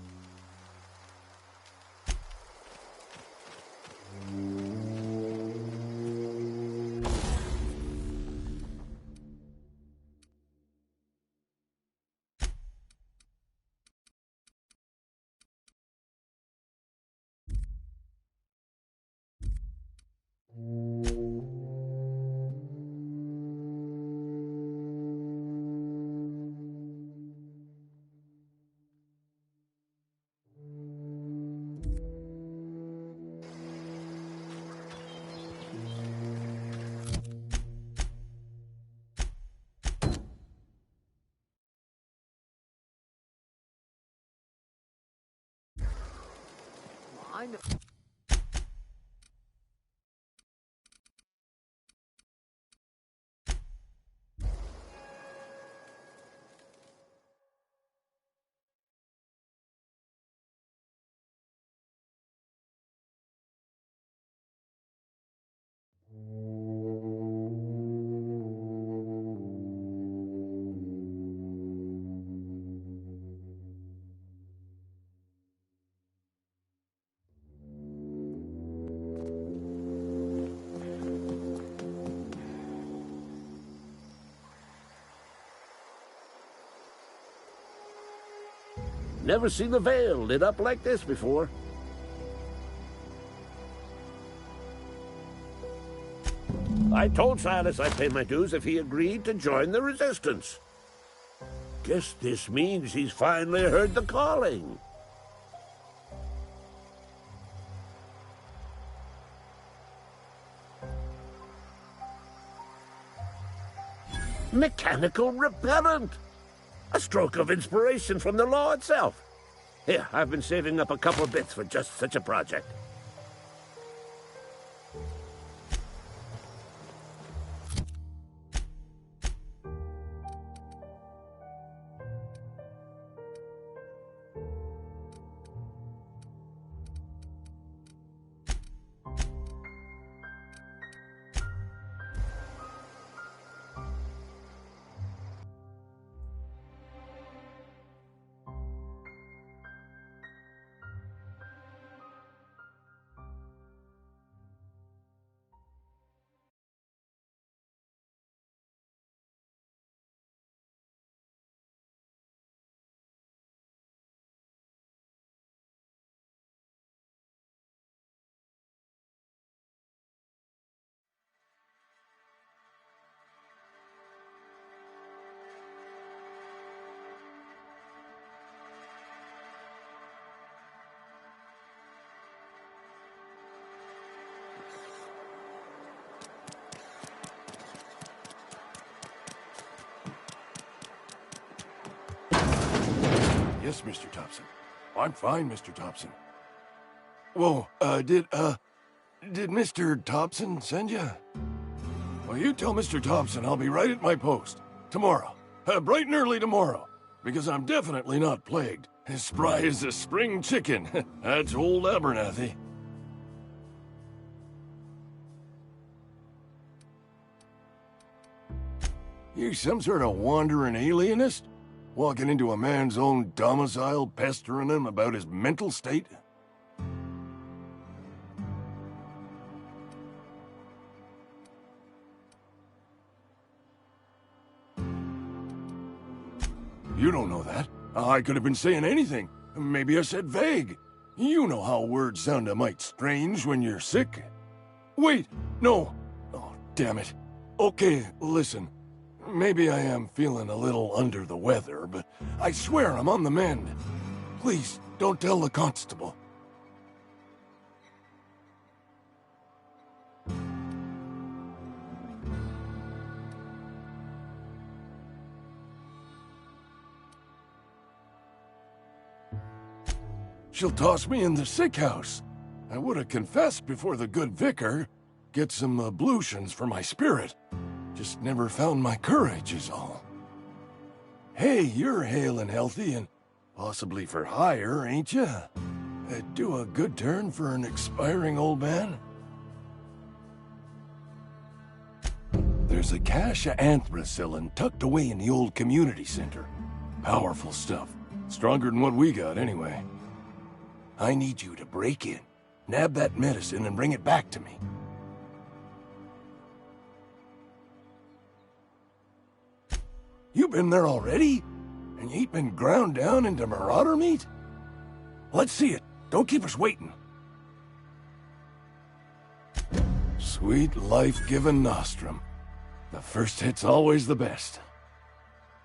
I know. Never seen the Vale lit up like this before. I told Silas I'd pay my dues if he agreed to join the Resistance. Guess this means he's finally heard the calling. Mechanical repellent! A stroke of inspiration from the law itself. Here, I've been saving up a couple bits for just such a project. Yes, Mr. Thompson. I'm fine, Mr. Thompson. Whoa, did Mr. Thompson send you? Well, you tell Mr. Thompson I'll be right at my post. Tomorrow. Bright and early tomorrow. Because I'm definitely not plagued. As spry as a spring chicken. That's old Abernathy. You some sort of wandering alienist? Walking into a man's own domicile, pestering him about his mental state? You don't know that. I could have been saying anything. Maybe I said vague. You know how words sound a mite strange when you're sick. Wait, no. Oh, damn it. Okay, listen. Maybe I am feeling a little under the weather, but I swear I'm on the mend. Please, don't tell the constable. She'll toss me in the sick house. I would have confessed before the good vicar. Get some ablutions for my spirit. Just never found my courage is all. Hey, you're hale and healthy and possibly for hire, ain't you? Do a good turn for an expiring old man? There's a cache of anthracillin tucked away in the old community center. Powerful stuff. Stronger than what we got, anyway. I need you to break in, nab that medicine, and bring it back to me. You been there already? And you ain't been ground down into marauder meat? Let's see it. Don't keep us waiting. Sweet life-giving nostrum. The first hit's always the best.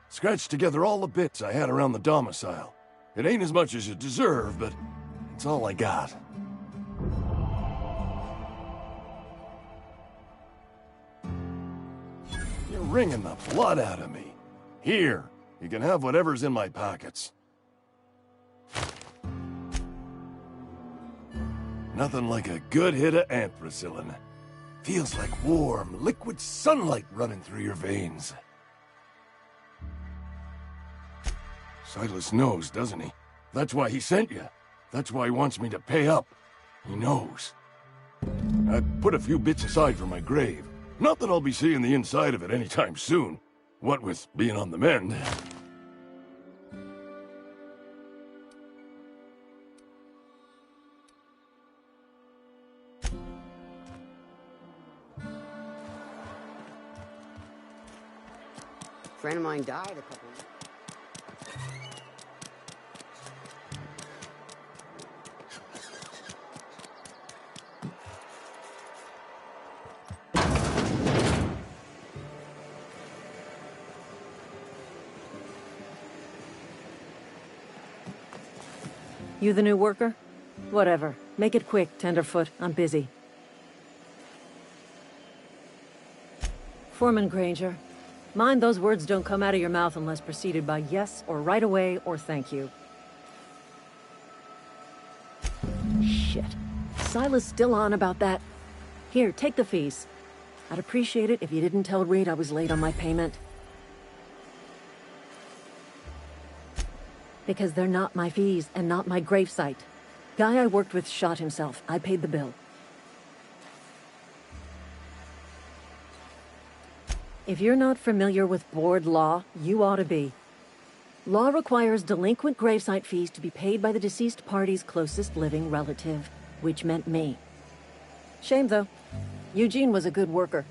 Scratched together all the bits I had around the domicile. It ain't as much as you deserve, but it's all I got. You're wringing the blood out of me. Here, you can have whatever's in my pockets. Nothing like a good hit of anthracillin. Feels like warm, liquid sunlight running through your veins. Silas knows, doesn't he? That's why he sent you. That's why he wants me to pay up. He knows. I put a few bits aside for my grave. Not that I'll be seeing the inside of it anytime soon. What with being on the mend. A friend of mine died a couple of You the new worker? Whatever. Make it quick, Tenderfoot. I'm busy. Foreman Granger, mind those words don't come out of your mouth unless preceded by yes or right away or thank you. Shit. Silas still on about that. Here, take the fees. I'd appreciate it if you didn't tell Reed I was late on my payment. Because they're not my fees and not my gravesite. Guy I worked with shot himself. I paid the bill. If you're not familiar with board law, you ought to be. Law requires delinquent gravesite fees to be paid by the deceased party's closest living relative, which meant me. Shame, though. Eugene was a good worker.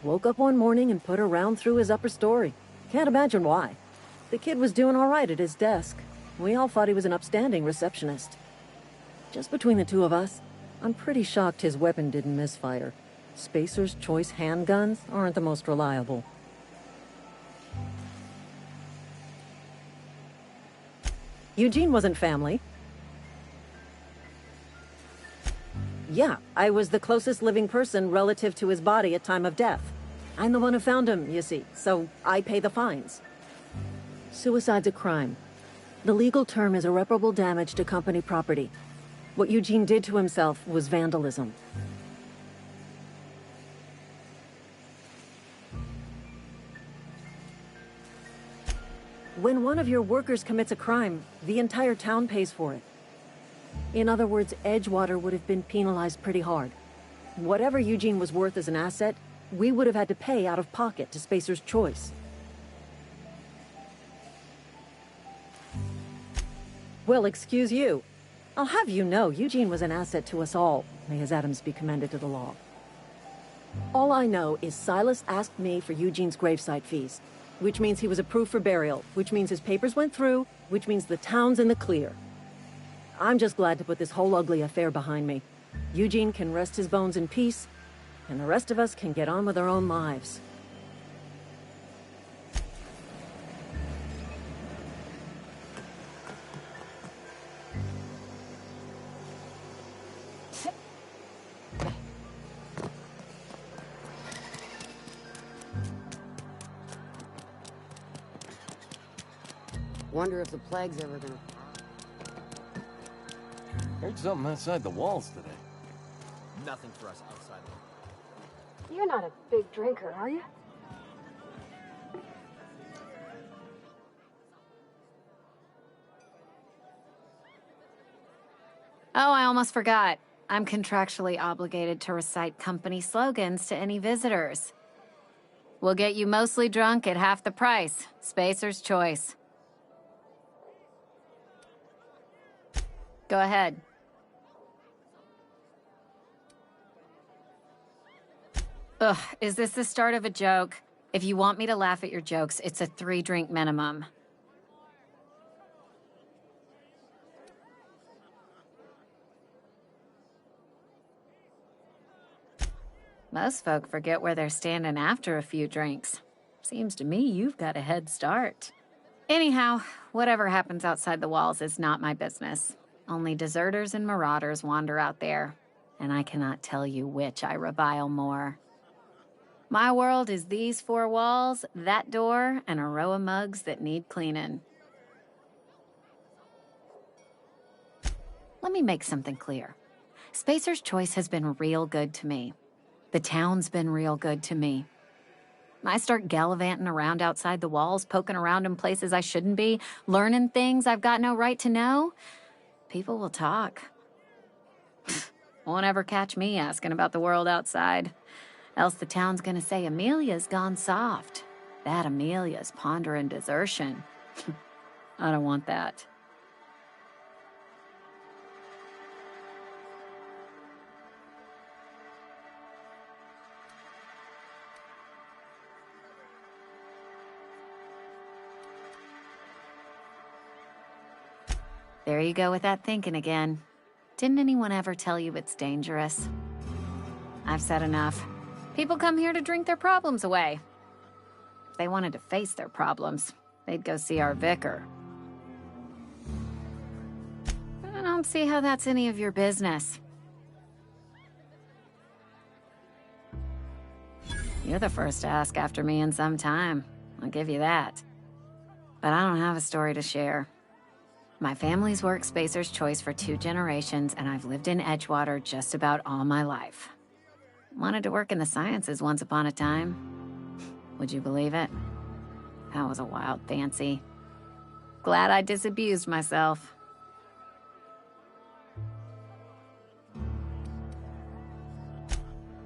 Woke up one morning and put a round through his upper story. Can't imagine why. The kid was doing all right at his desk. We all thought he was an upstanding receptionist. Just between the two of us, I'm pretty shocked his weapon didn't misfire. Spacer's Choice handguns aren't the most reliable. Eugene wasn't family. Yeah, I was the closest living person relative to his body at time of death. I'm the one who found him, you see, so I pay the fines. Suicide's a crime. The legal term is irreparable damage to company property. What Eugene did to himself was vandalism. When one of your workers commits a crime, the entire town pays for it. In other words, Edgewater would have been penalized pretty hard. Whatever Eugene was worth as an asset, we would have had to pay out of pocket to Spacer's Choice. Well, excuse you. I'll have you know, Eugene was an asset to us all. May his atoms be commended to the law. All I know is Silas asked me for Eugene's gravesite fees, which means he was approved for burial, which means his papers went through, which means the town's in the clear. I'm just glad to put this whole ugly affair behind me. Eugene can rest his bones in peace, and the rest of us can get on with our own lives. Wonder if the plague's ever gonna... Heard something outside the walls today. Nothing for us outside. You're not a big drinker, are you? Oh, I almost forgot. I'm contractually obligated to recite company slogans to any visitors. We'll get you mostly drunk at half the price. Spacer's Choice. Go ahead. Ugh, is this the start of a joke? If you want me to laugh at your jokes, it's a 3-drink minimum. Most folk forget where they're standing after a few drinks. Seems to me you've got a head start. Anyhow, whatever happens outside the walls is not my business. Only deserters and marauders wander out there, and I cannot tell you which I revile more. My world is these 4 walls, that door, and a row of mugs that need cleaning. Let me make something clear. Spacer's Choice has been real good to me. The town's been real good to me. I start gallivanting around outside the walls, poking around in places I shouldn't be, learning things I've got no right to know. People will talk. Won't ever catch me asking about the world outside. Else the town's gonna say Amelia's gone soft. That Amelia's pondering desertion. I don't want that. There you go with that thinking again. Didn't anyone ever tell you it's dangerous? I've said enough. People come here to drink their problems away. If they wanted to face their problems, they'd go see our vicar. I don't see how that's any of your business. You're the first to ask after me in some time. I'll give you that. But I don't have a story to share. My family's worked Spacer's Choice for 2 generations, and I've lived in Edgewater just about all my life. Wanted to work in the sciences once upon a time. Would you believe it? That was a wild fancy. Glad I disabused myself.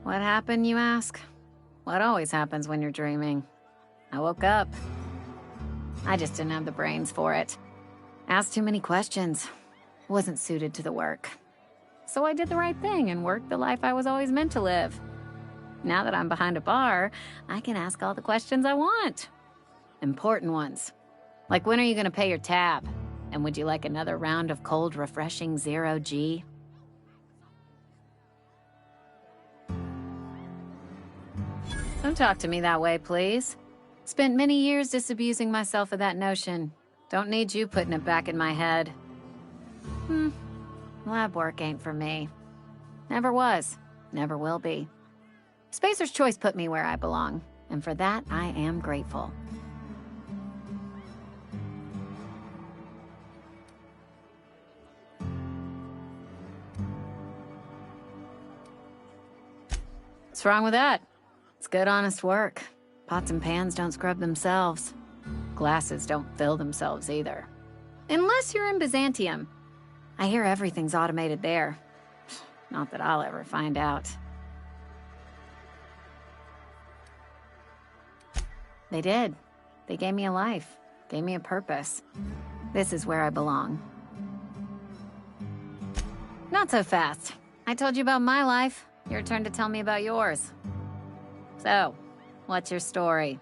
What happened, you ask? What always happens when you're dreaming. I woke up. I just didn't have the brains for it. Asked too many questions. Wasn't suited to the work. So I did the right thing and worked the life I was always meant to live. Now that I'm behind a bar, I can ask all the questions I want. Important ones. Like, when are you gonna pay your tab? And would you like another round of cold, refreshing 0G? Don't talk to me that way, please. Spent many years disabusing myself of that notion. Don't need you putting it back in my head. Lab work ain't for me. Never was. Never will be. Spacer's Choice put me where I belong. And for that, I am grateful. What's wrong with that? It's good, honest work. Pots and pans don't scrub themselves. Glasses don't fill themselves either. Unless you're in Byzantium. I hear everything's automated there. Not that I'll ever find out. They did. They gave me a life. Gave me a purpose. This is where I belong. Not so fast. I told you about my life. Your turn to tell me about yours. So, what's your story?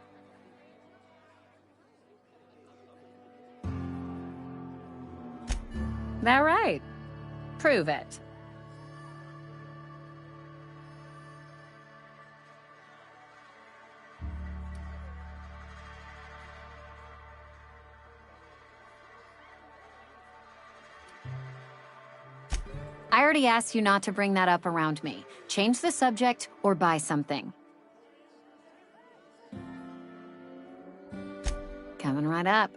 That right? Prove it. I already asked you not to bring that up around me. Change the subject or buy something. Coming right up.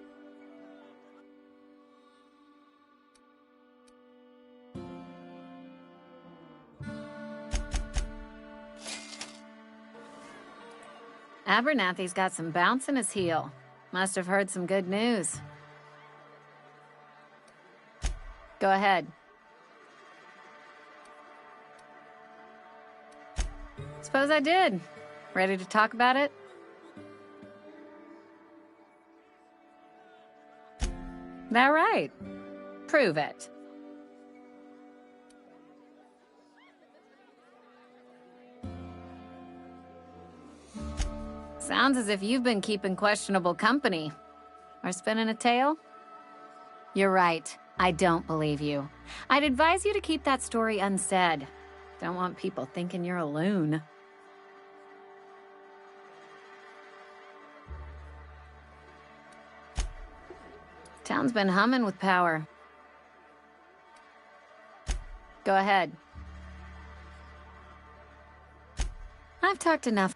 Abernathy's got some bounce in his heel. Must have heard some good news. Go ahead. Suppose I did. Ready to talk about it? That right? Prove it. Sounds as if you've been keeping questionable company. Or spinning a tale? You're right. I don't believe you. I'd advise you to keep that story unsaid. Don't want people thinking you're a loon. Town's been humming with power. Go ahead. I've talked enough.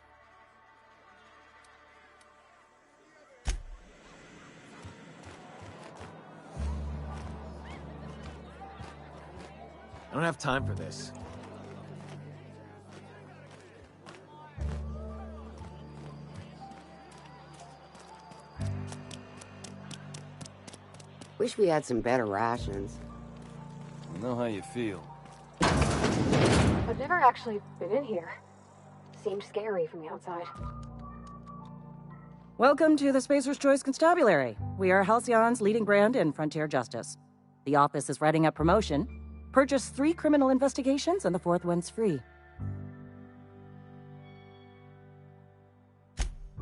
I don't have time for this. Wish we had some better rations. I know how you feel. I've never actually been in here. Seemed scary from the outside. Welcome to the Spacer's Choice Constabulary. We are Halcyon's leading brand in frontier justice. The office is writing up promotion. Purchase 3 criminal investigations and the 4th one's free.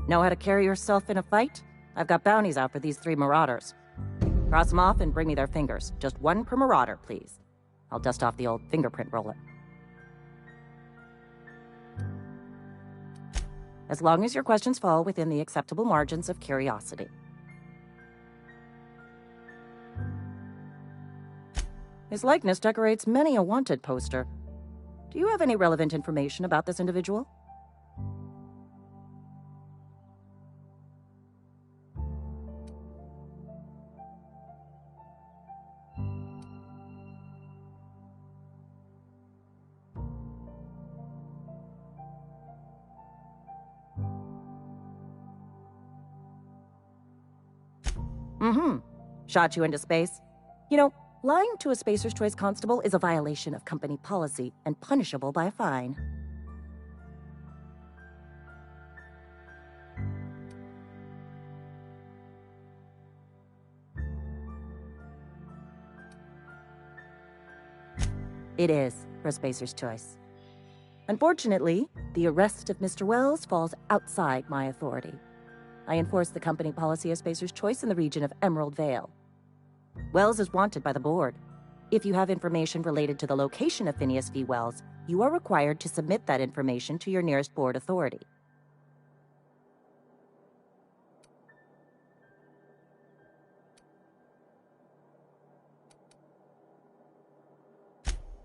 Know how to carry yourself in a fight? I've got bounties out for these 3 marauders. Cross them off and bring me their fingers. Just 1 per marauder, please. I'll dust off the old fingerprint roller. As long as your questions fall within the acceptable margins of curiosity. His likeness decorates many a wanted poster. Do you have any relevant information about this individual? Shot you into space? You know, lying to a Spacer's Choice constable is a violation of company policy and punishable by a fine. It is for a Spacer's Choice. Unfortunately, the arrest of Mr. Wells falls outside my authority. I enforce the company policy of Spacer's Choice in the region of Emerald Vale. Wells is wanted by the board. If you have information related to the location of Phineas V. Wells, you are required to submit that information to your nearest board authority.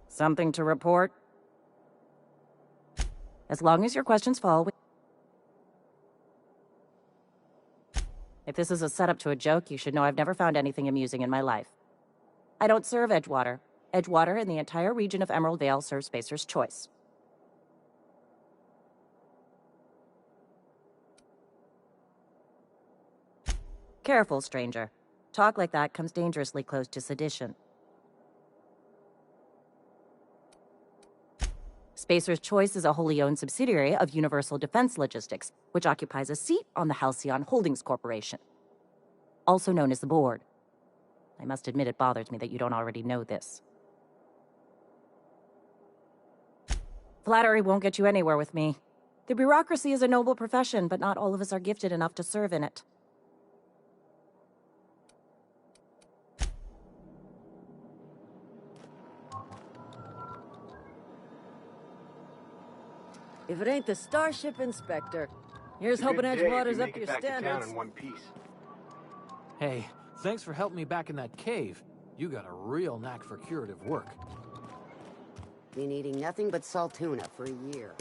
Something to report? As long as your questions fall with... If this is a setup to a joke, you should know I've never found anything amusing in my life. I don't serve Edgewater. Edgewater and the entire region of Emerald Vale serve Spacer's Choice. Careful, stranger. Talk like that comes dangerously close to sedition. Spacer's Choice is a wholly owned subsidiary of Universal Defense Logistics, which occupies a seat on the Halcyon Holdings Corporation, also known as the Board. I must admit it bothers me that you don't already know this. Flattery won't get you anywhere with me. The bureaucracy is a noble profession, but not all of us are gifted enough to serve in it. If it ain't the Starship Inspector, here's hoping Edgewater's up to your standards. Hey, thanks for helping me back in that cave. You got a real knack for curative work. Been eating nothing but salt tuna for a year.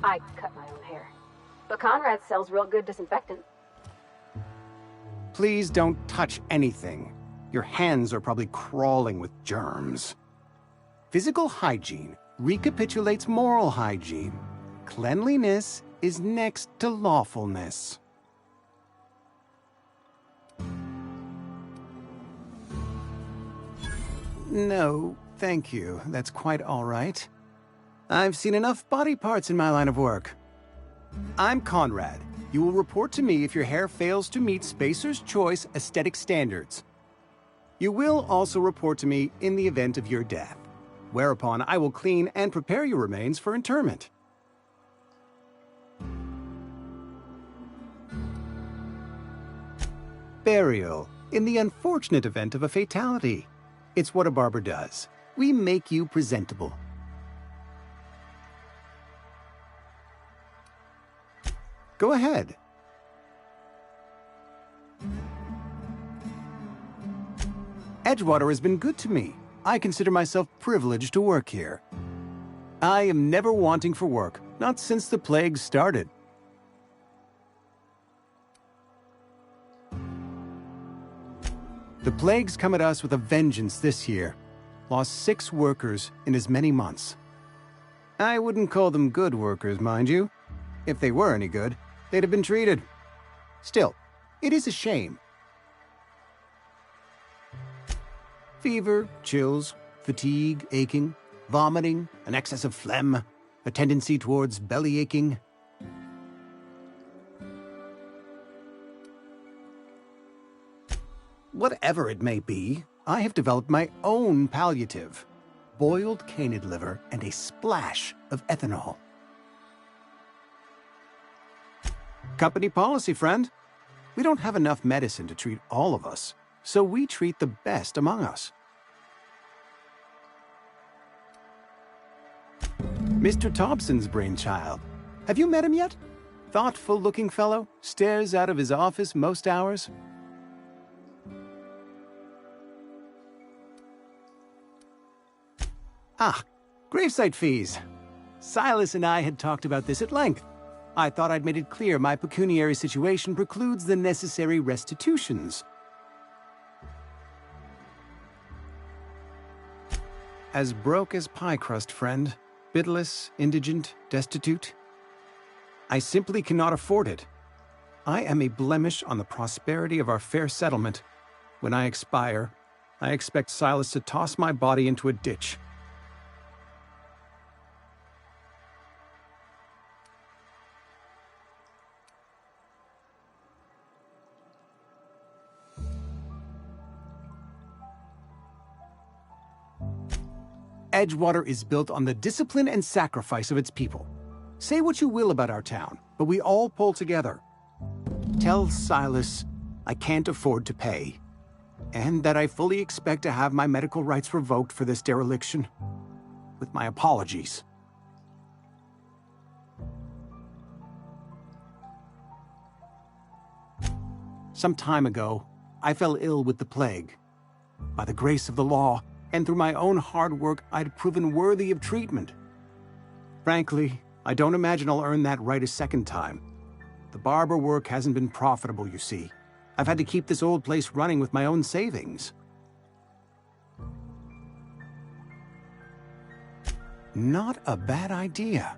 I cut my own hair. But Conrad sells real good disinfectant. Please don't touch anything. Your hands are probably crawling with germs. Physical hygiene recapitulates moral hygiene. Cleanliness is next to lawfulness. No, thank you. That's quite all right. I've seen enough body parts in my line of work. I'm Conrad. You will report to me if your hair fails to meet Spacer's Choice aesthetic standards. You will also report to me in the event of your death, whereupon I will clean and prepare your remains for interment. Burial, in the unfortunate event of a fatality. It's what a barber does. We make you presentable. Go ahead. Edgewater has been good to me. I consider myself privileged to work here. I am never wanting for work, not since the plague started. The plague's come at us with a vengeance this year. Lost 6 workers in as many months. I wouldn't call them good workers, mind you. If they were any good, they'd have been treated. Still, it is a shame. Fever, chills, fatigue, aching, vomiting, an excess of phlegm, a tendency towards belly aching. Whatever it may be, I have developed my own palliative. Boiled canid liver and a splash of ethanol. Company policy, friend. We don't have enough medicine to treat all of us, so we treat the best among us. Mr. Thompson's brainchild. Have you met him yet? thoughtful-looking fellow, stares out of his office most hours. Ah, gravesite fees. Silas and I had talked about this at length. I thought I'd made it clear my pecuniary situation precludes the necessary restitutions. As broke as pie crust, friend. Bitless, indigent, destitute. I simply cannot afford it. I am a blemish on the prosperity of our fair settlement. When I expire, I expect Silas to toss my body into a ditch. Edgewater is built on the discipline and sacrifice of its people. Say what you will about our town, but we all pull together. Tell Silas I can't afford to pay, and that I fully expect to have my medical rights revoked for this dereliction. With my apologies. Some time ago, I fell ill with the plague. By the grace of the law, and through my own hard work, I'd proven worthy of treatment. Frankly, I don't imagine I'll earn that right a second time. The barber work hasn't been profitable, you see. I've had to keep this old place running with my own savings. Not a bad idea.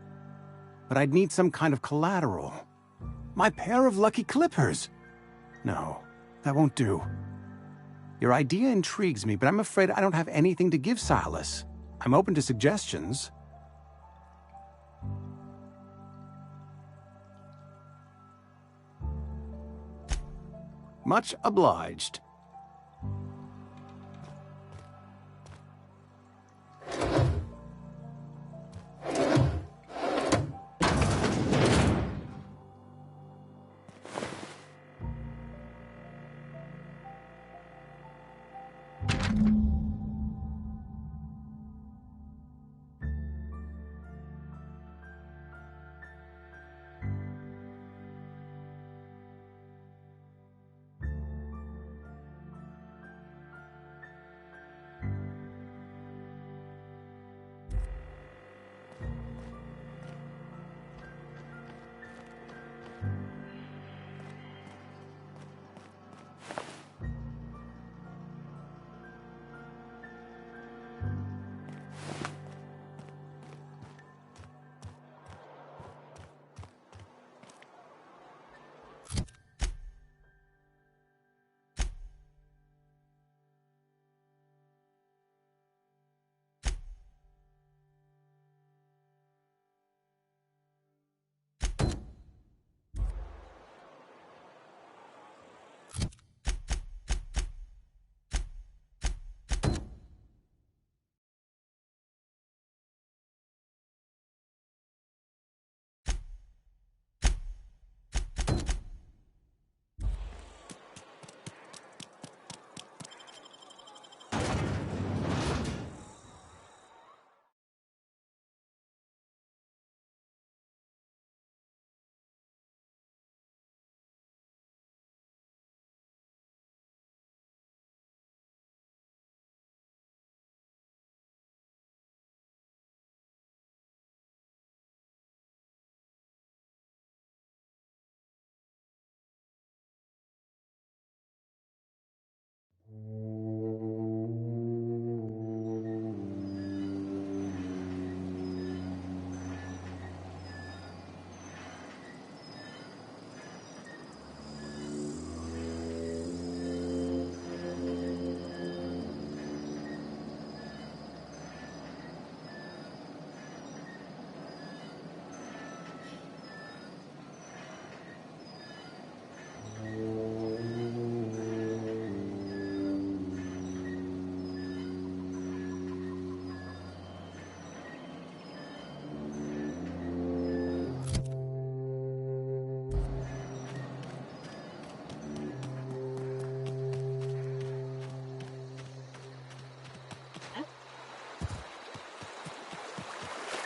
But I'd need some kind of collateral. My pair of lucky clippers! No, that won't do. Your idea intrigues me, but I'm afraid I don't have anything to give Silas. I'm open to suggestions. Much obliged.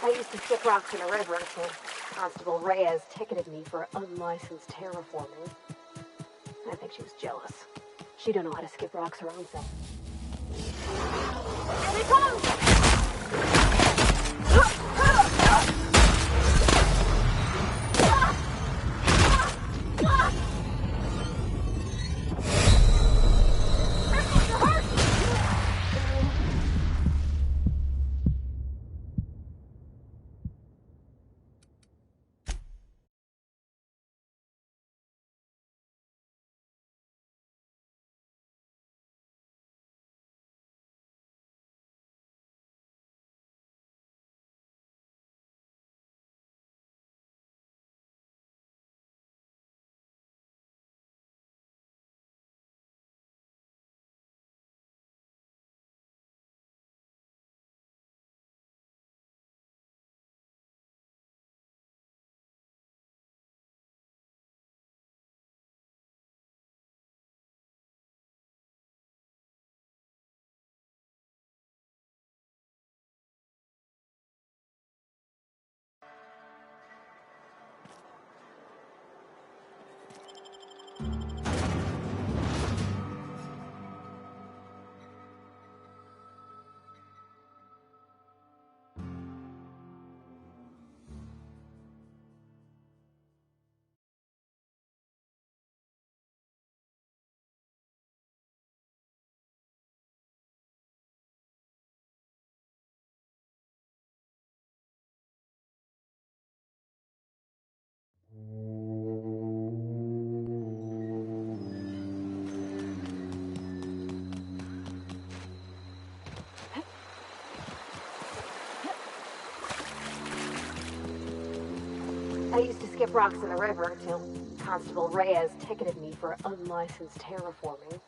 I used to stick rocks in a river as a kid. Constable Reyes ticketed me for unlicensed terraforming. I think she was jealous. She don't know how to skip rocks her own self. Here they come! I used to skip rocks in the river till Constable Reyes ticketed me for unlicensed terraforming.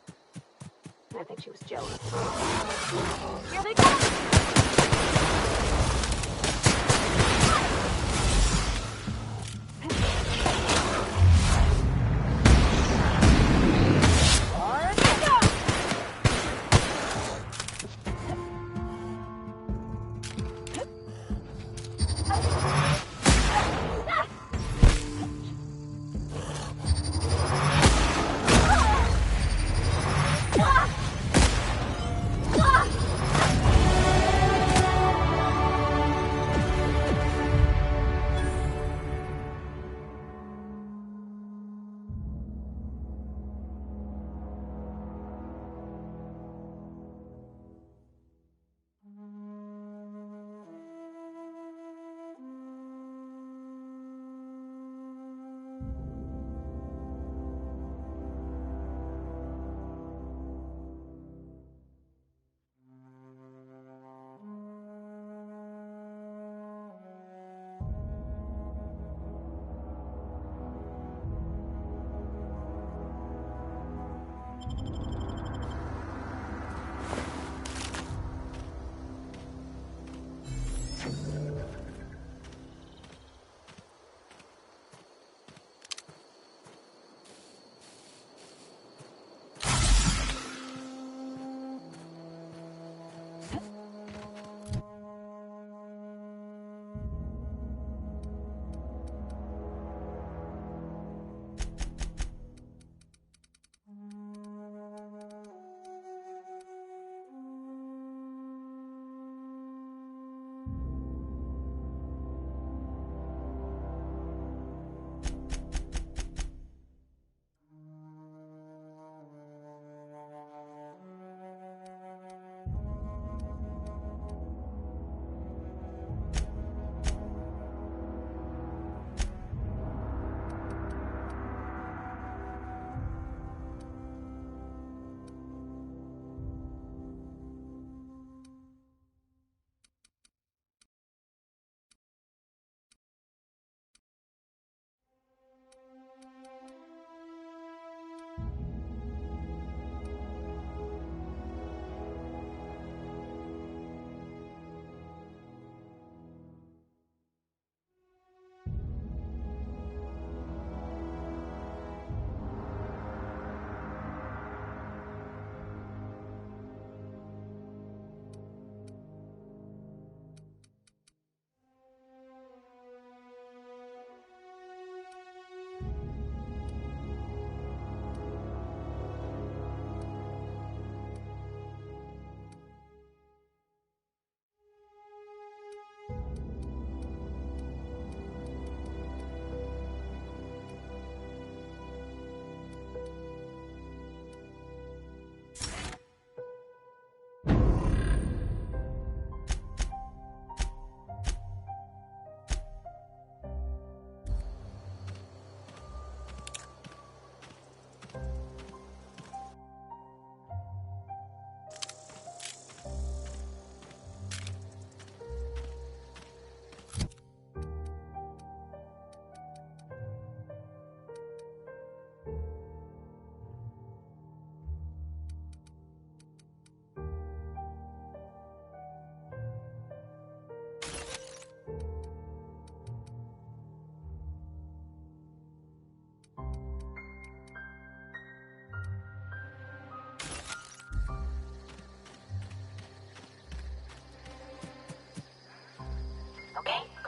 I think she was jealous. Here they come!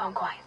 gone quiet.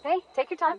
Hey, take your time.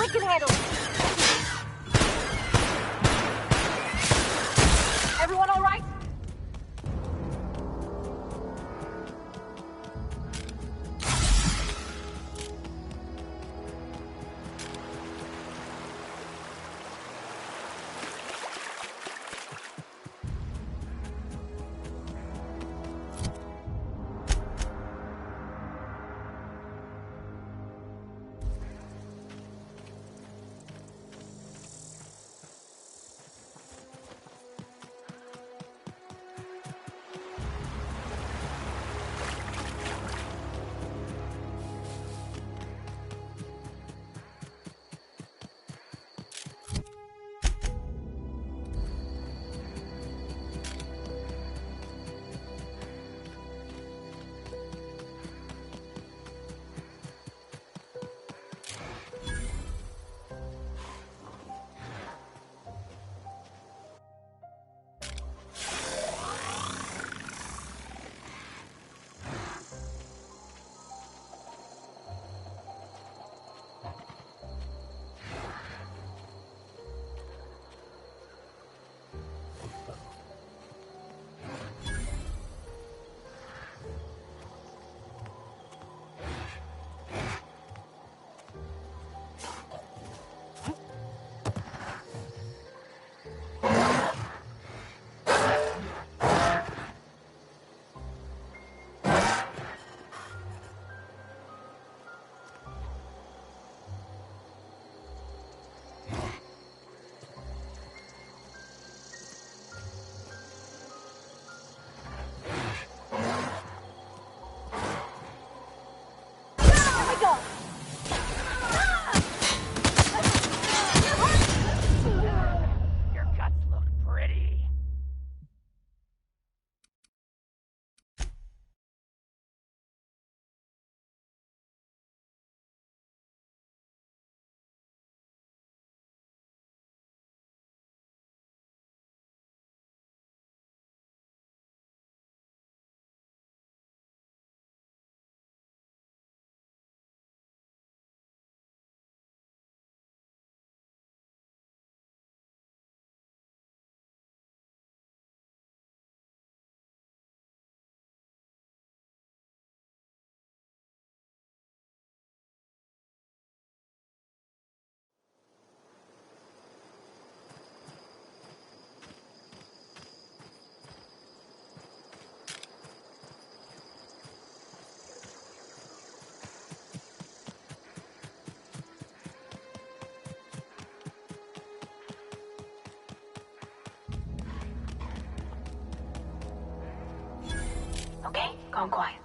We can handle it. Everyone all right? Okay, gone quiet.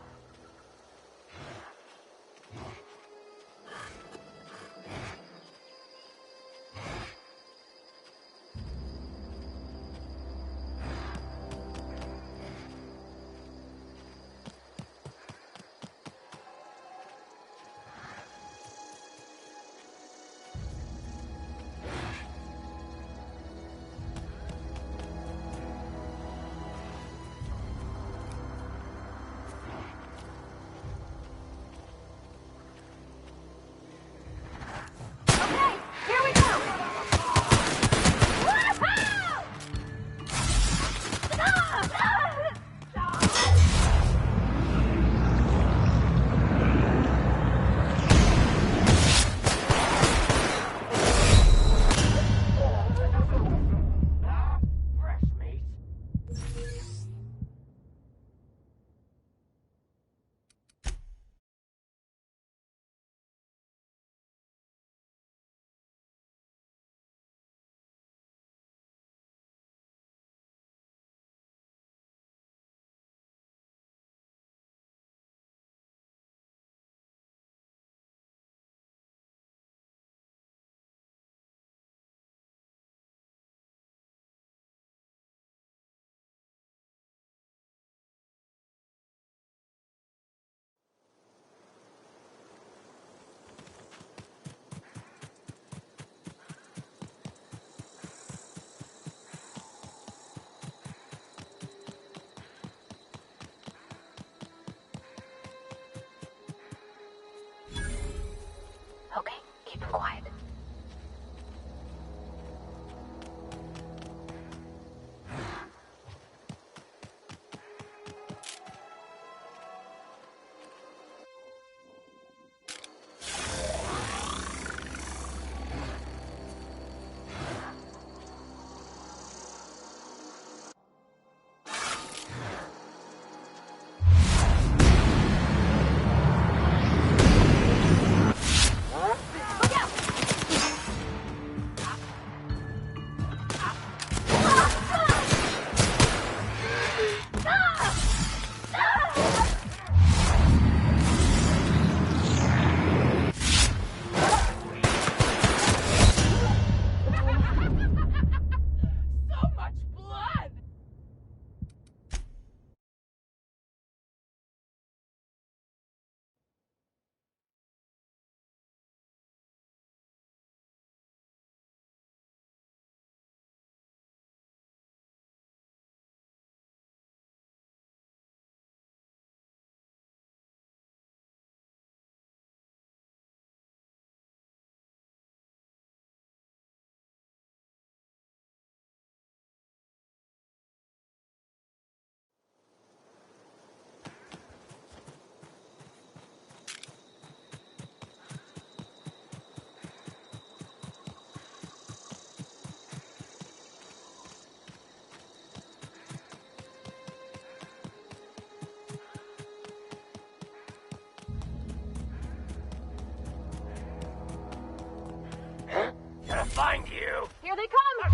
find you! Here they come!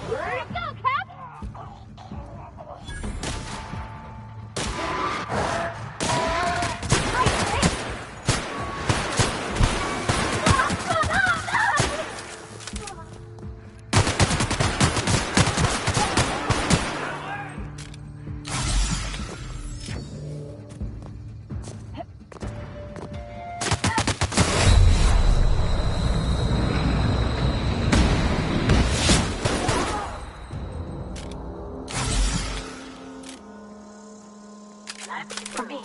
Where'd it go, Cap? For me.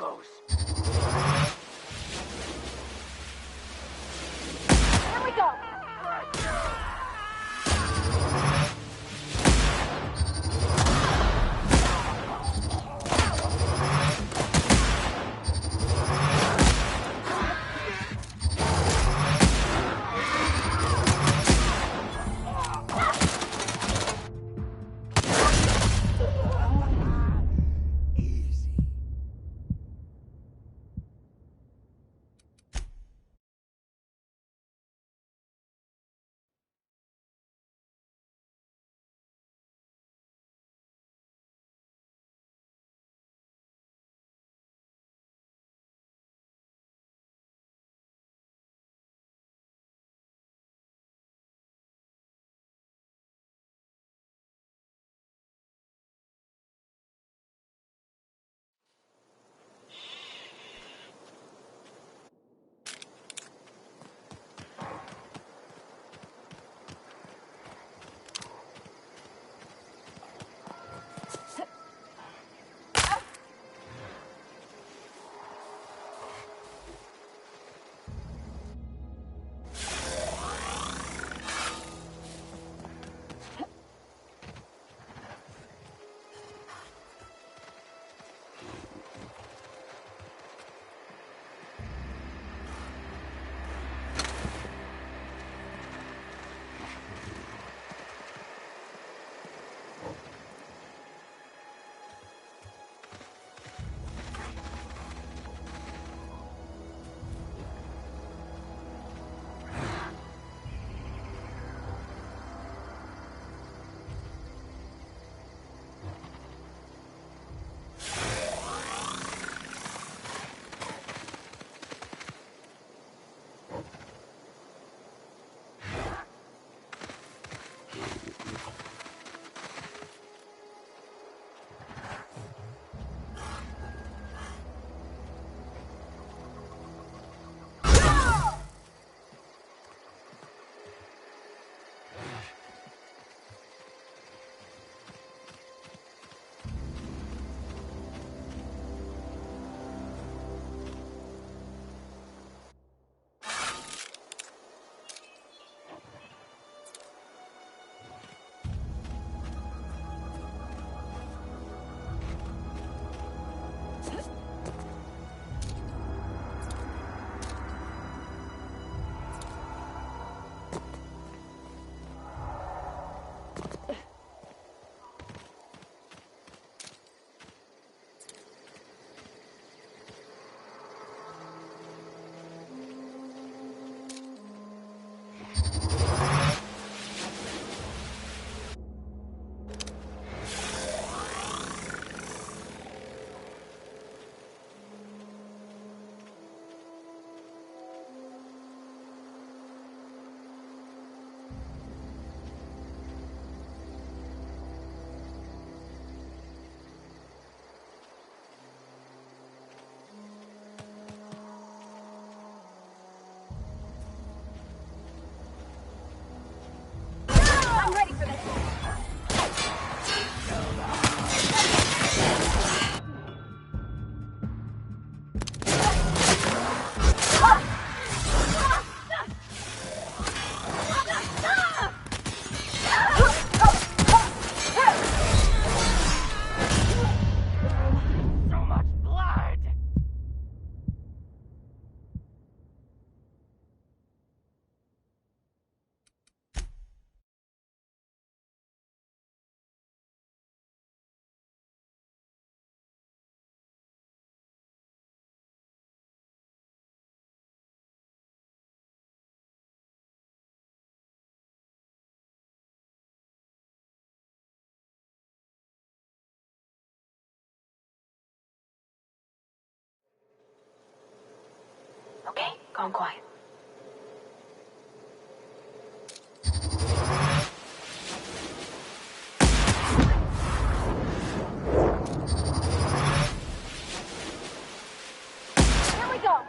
goes. Here we go. I'm ready for this. Okay, calm quiet. Here we go.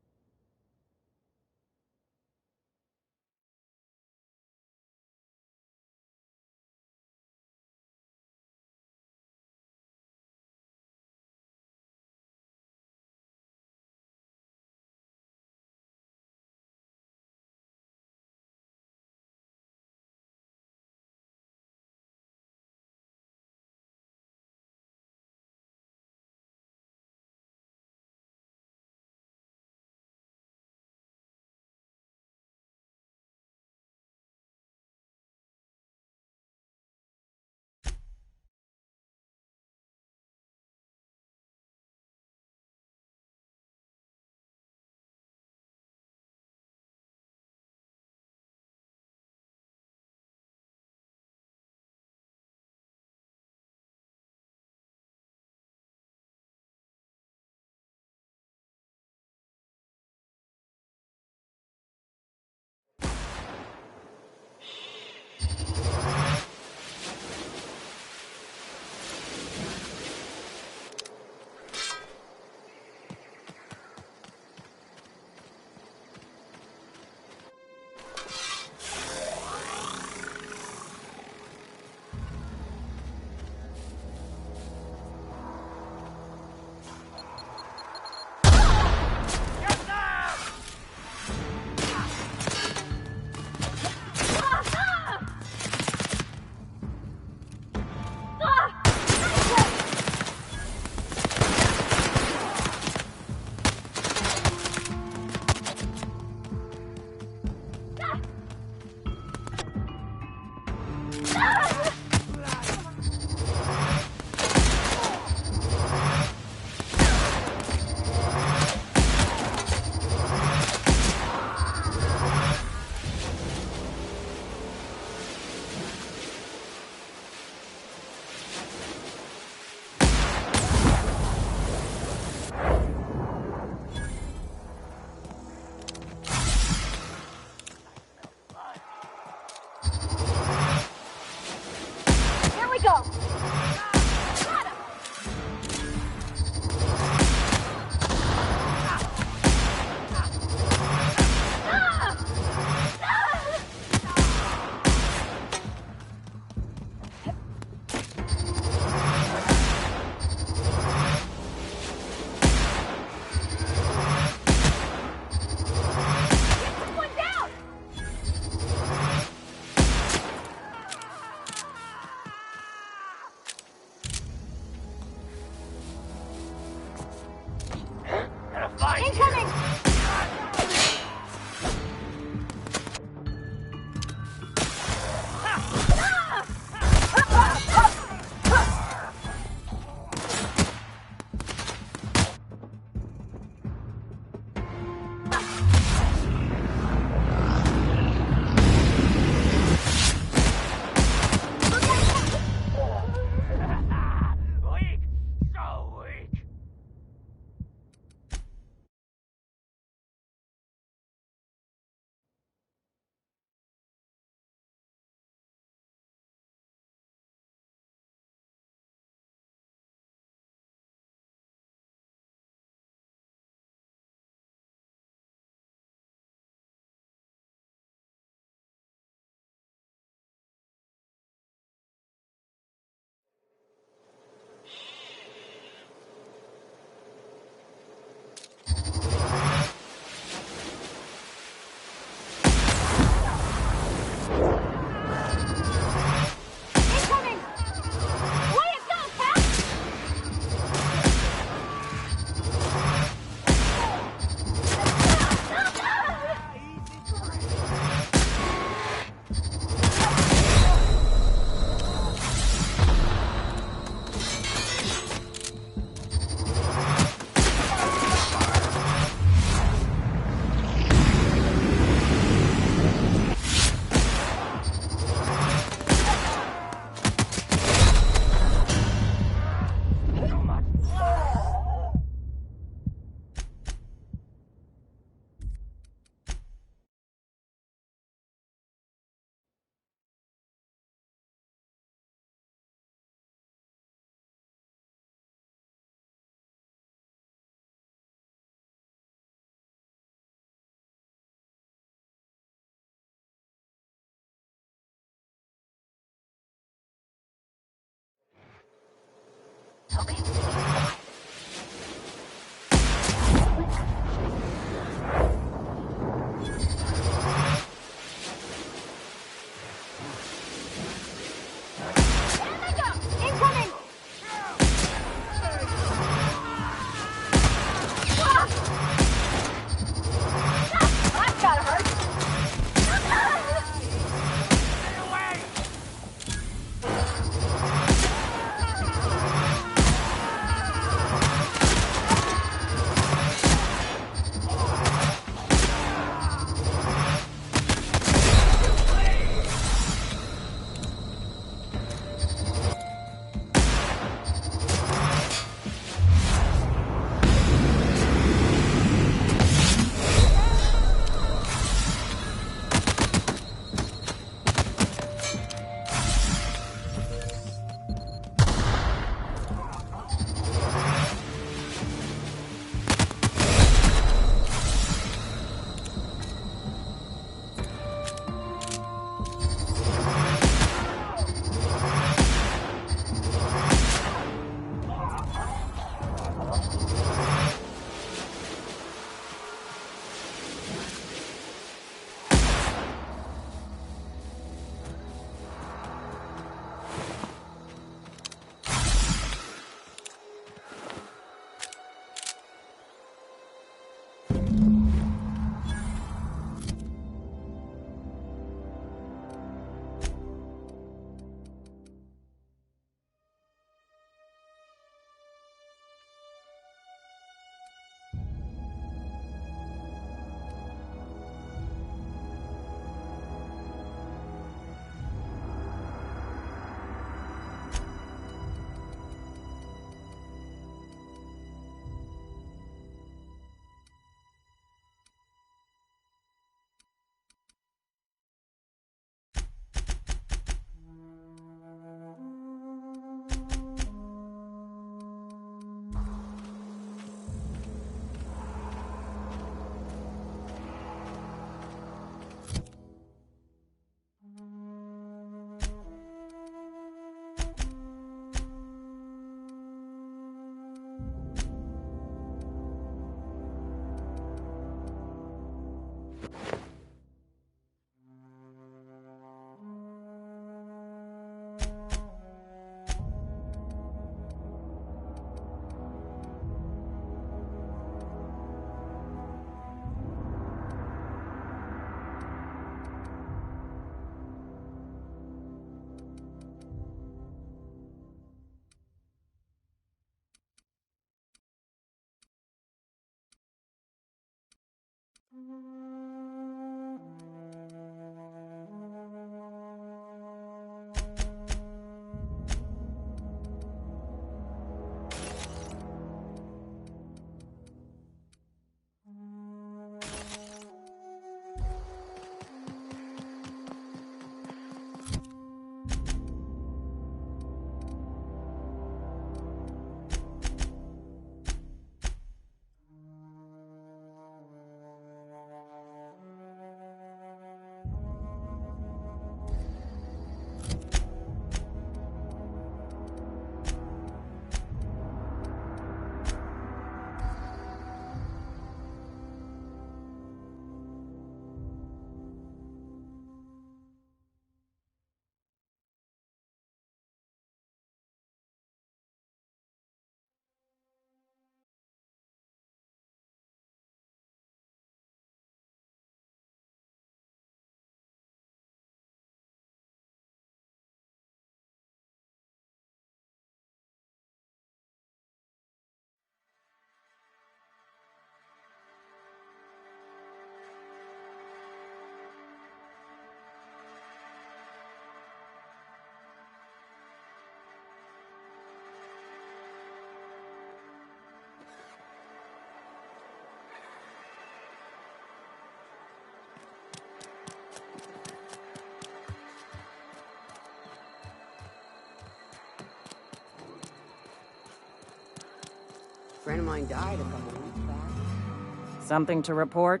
A friend of mine died a couple weeks back. Something to report?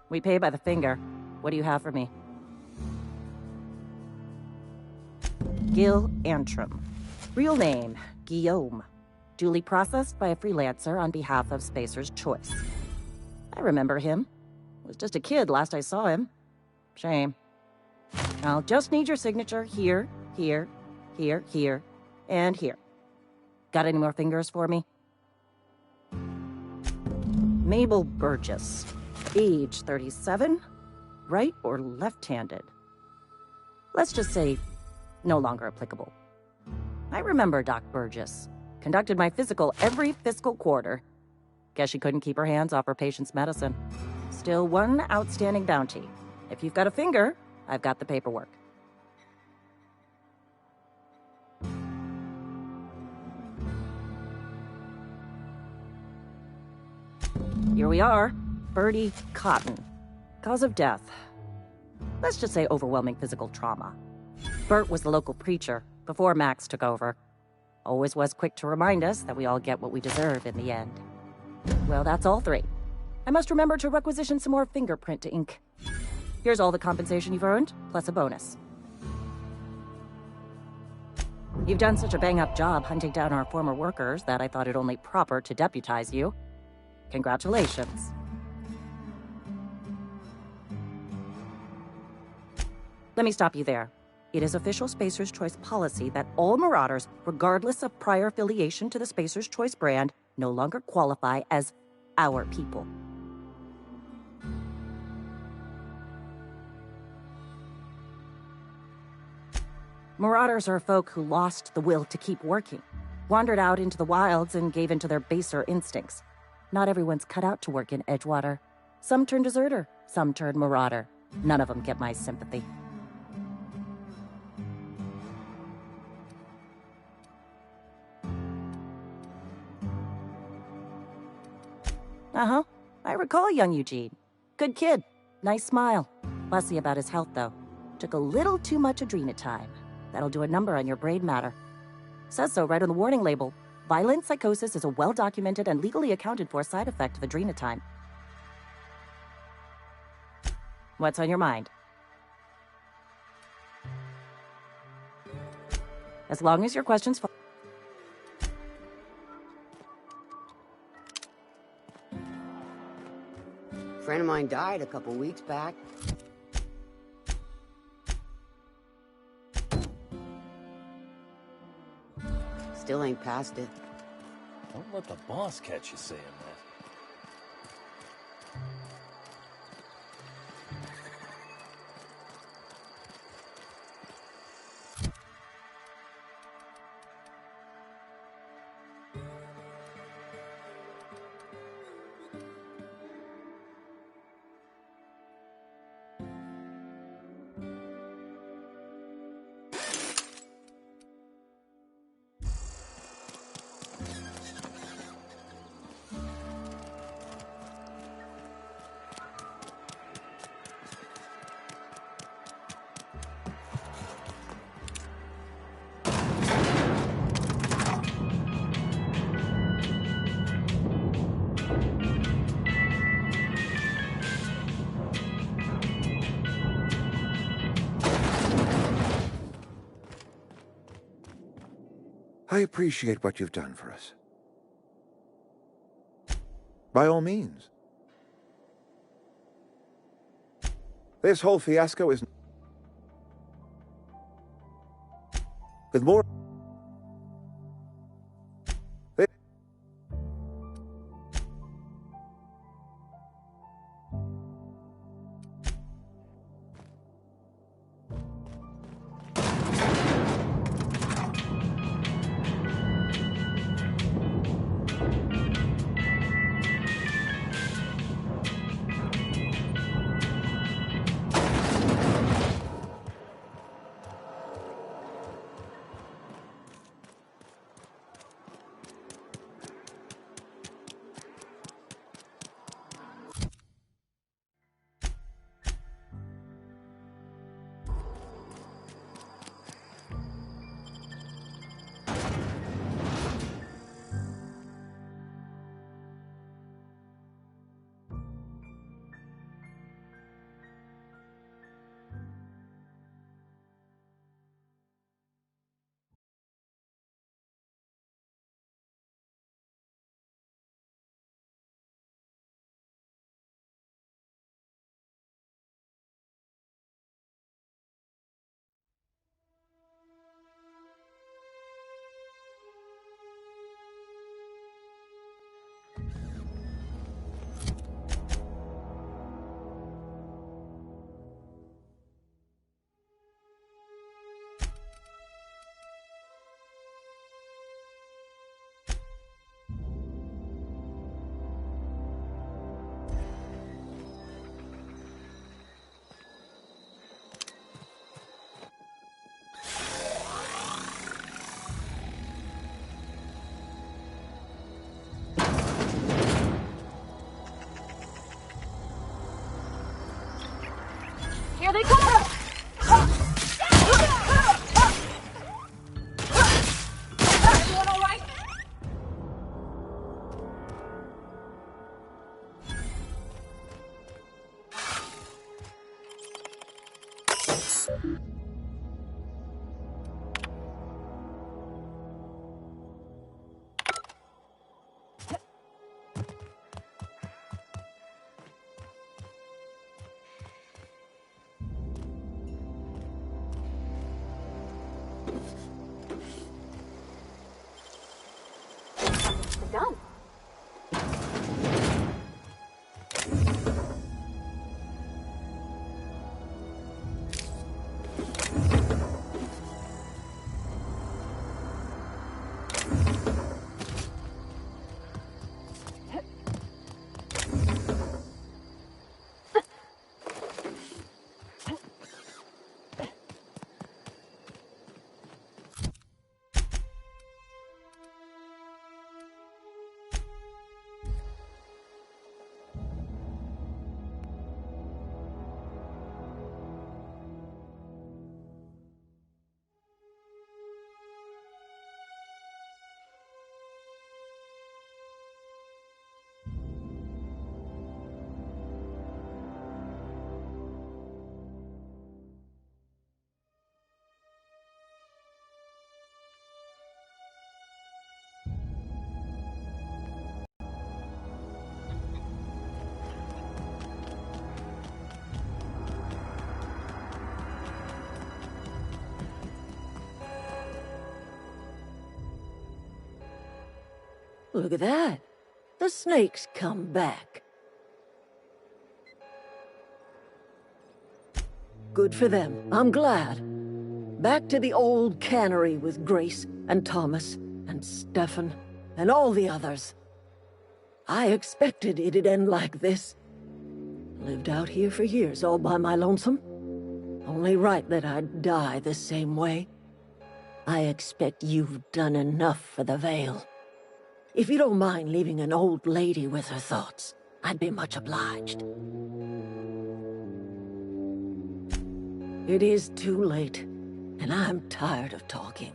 We pay by the finger. What do you have for me? Gil Antrim. Real name, Guillaume. Duly processed by a freelancer on behalf of Spacer's Choice. I remember him. Was just a kid last I saw him. Shame. I'll just need your signature here, here, here, here, and here. Got any more fingers for me? Mabel Burgess. Age 37. Right or left-handed? Let's just say no longer applicable. I remember Doc Burgess. Conducted my physical every fiscal quarter. Guess she couldn't keep her hands off her patient's medicine. Still one outstanding bounty. If you've got a finger, I've got the paperwork. Here we are. Bertie Cotton. Cause of death. Let's just say overwhelming physical trauma. Bert was the local preacher before Max took over. Always was quick to remind us that we all get what we deserve in the end. Well, that's all three. I must remember to requisition some more fingerprint ink. Here's all the compensation you've earned, plus a bonus. You've done such a bang-up job hunting down our former workers that I thought it only proper to deputize you. Congratulations. Let me stop you there. It is official Spacer's Choice policy that all Marauders, regardless of prior affiliation to the Spacer's Choice brand, no longer qualify as our people. Marauders are folk who lost the will to keep working, wandered out into the wilds and gave into their baser instincts. Not everyone's cut out to work in Edgewater. Some turn deserter, some turn marauder. None of them get my sympathy. Uh-huh. I recall young Eugene. Good kid. Nice smile. Fussy about his health, though. Took a little too much adrenatime. That'll do a number on your brain matter. Says so right on the warning label. Violent psychosis is a well-documented and legally accounted for side effect of adrenatime. What's on your mind? As long as your questions Friend of mine died a couple weeks back. Still ain't past it. Don't let the boss catch you saying that. I appreciate what you've done for us. By all means. This whole fiasco is... With more... Here they come! Everyone all right? Done. Look at that. The snake's come back. Good for them. I'm glad. Back to the old cannery with Grace and Thomas and Stefan and all the others. I expected it'd end like this. Lived out here for years all by my lonesome. Only right that I'd die the same way. I expect you've done enough for the Vale. If you don't mind leaving an old lady with her thoughts, I'd be much obliged. It is too late, and I'm tired of talking.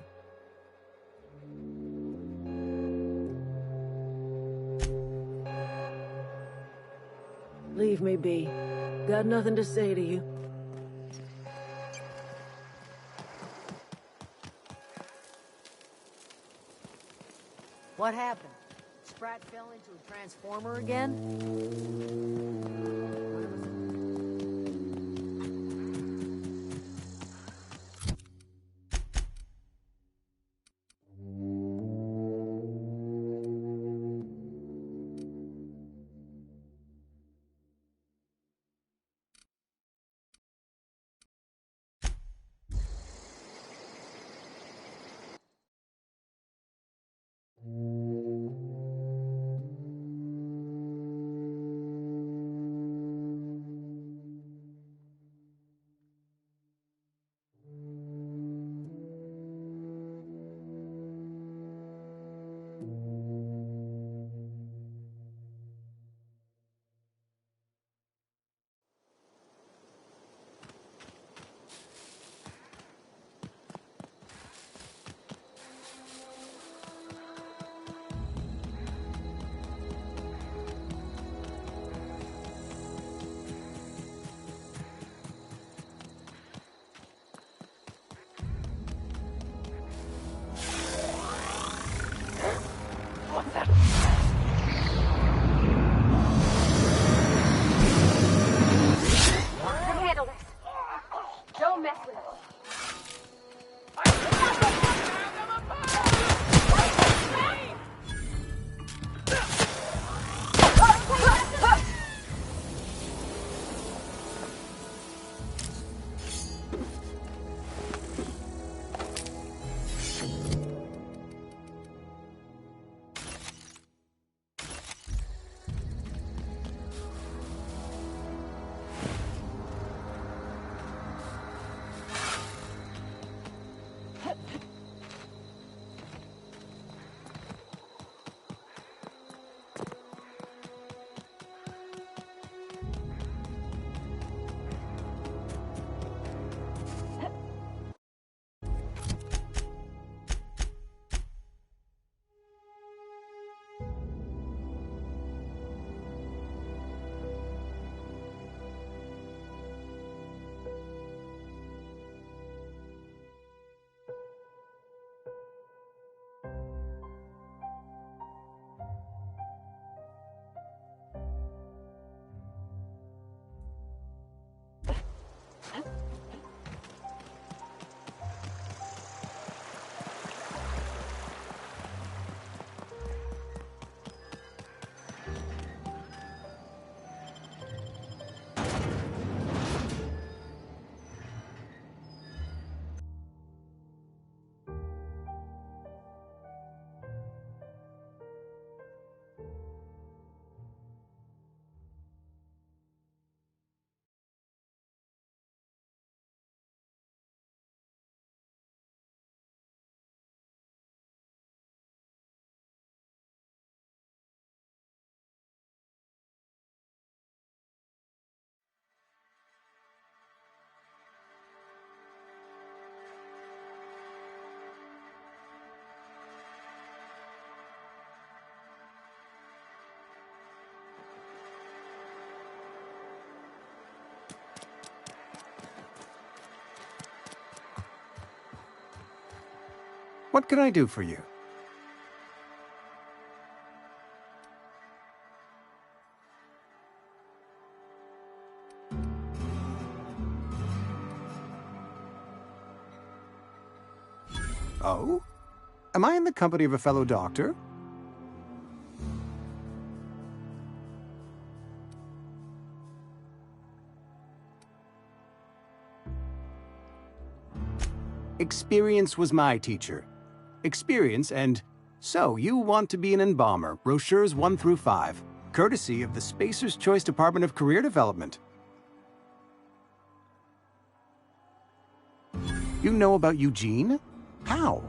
Leave me be. Got nothing to say to you. What happened? Sprat fell into a transformer again? What can I do for you? Oh? Am I in the company of a fellow doctor? Experience was my teacher. Experience and... So, you want to be an embalmer, brochures 1 through 5, courtesy of the Spacer's Choice Department of Career Development. You know about Eugene? How?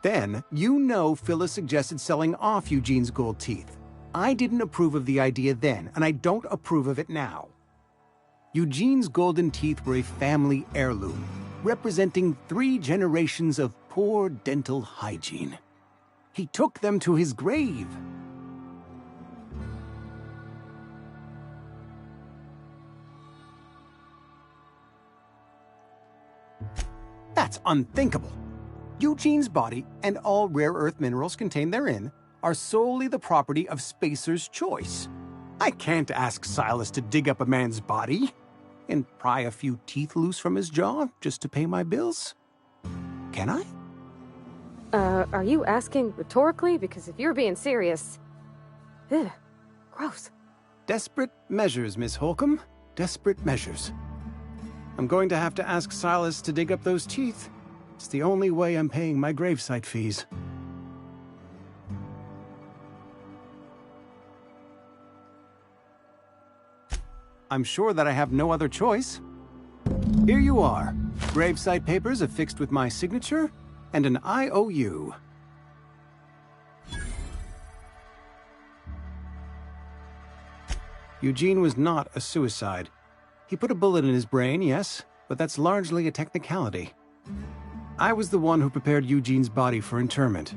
Then, you know Phyllis suggested selling off Eugene's gold teeth. I didn't approve of the idea then, and I don't approve of it now. Eugene's golden teeth were a family heirloom, representing 3 generations of poor dental hygiene. He took them to his grave. That's unthinkable. Eugene's body and all rare earth minerals contained therein are solely the property of Spacer's Choice. I can't ask Silas to dig up a man's body and pry a few teeth loose from his jaw just to pay my bills. Can I? Are you asking rhetorically? Because if you're being serious... Ugh, gross. Desperate measures, Miss Holcomb. Desperate measures. I'm going to have to ask Silas to dig up those teeth. It's the only way I'm paying my gravesite fees. I'm sure that I have no other choice. Here you are. Gravesite papers affixed with my signature and an IOU. Eugene was not a suicide. He put a bullet in his brain, yes, but that's largely a technicality. I was the one who prepared Eugene's body for interment.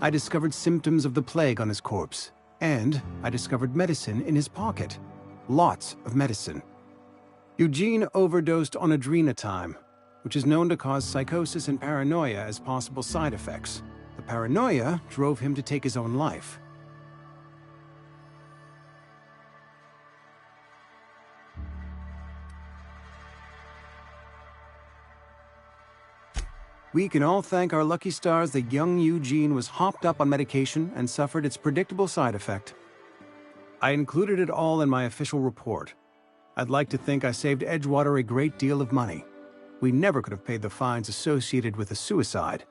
I discovered symptoms of the plague on his corpse, and I discovered medicine in his pocket. Lots of medicine. Eugene overdosed on adrenatime, which is known to cause psychosis and paranoia as possible side effects. The paranoia drove him to take his own life. We can all thank our lucky stars that young Eugene was hopped up on medication and suffered its predictable side effect. I included it all in my official report. I'd like to think I saved Edgewater a great deal of money. We never could have paid the fines associated with a suicide.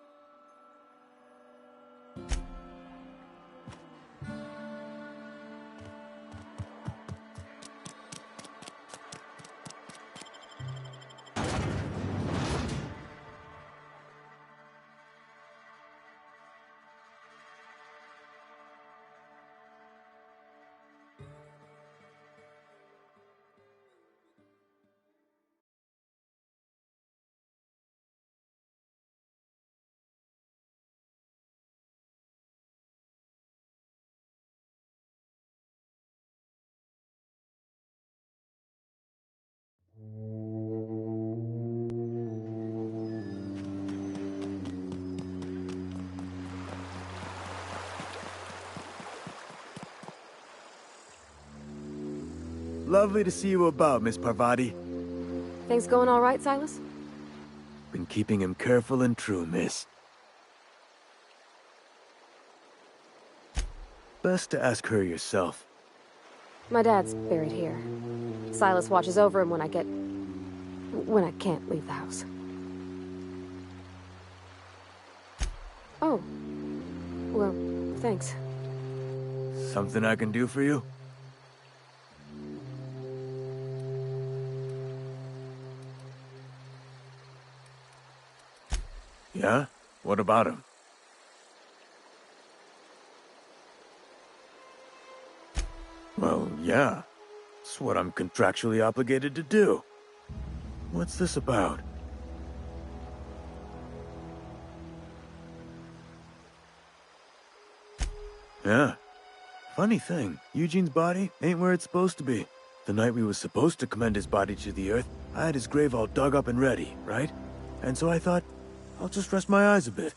Lovely to see you about, Miss Parvati. Things going all right, Silas? Been keeping him careful and true, miss. Best to ask her yourself. My dad's buried here. Silas watches over him when I can't leave the house. Oh. Well, thanks. Something I can do for you? Yeah? What about him? Well, yeah. It's what I'm contractually obligated to do. What's this about? Yeah. Funny thing, Eugene's body ain't where it's supposed to be. The night we was supposed to commend his body to the earth, I had his grave all dug up and ready, right? And so I thought, I'll just rest my eyes a bit.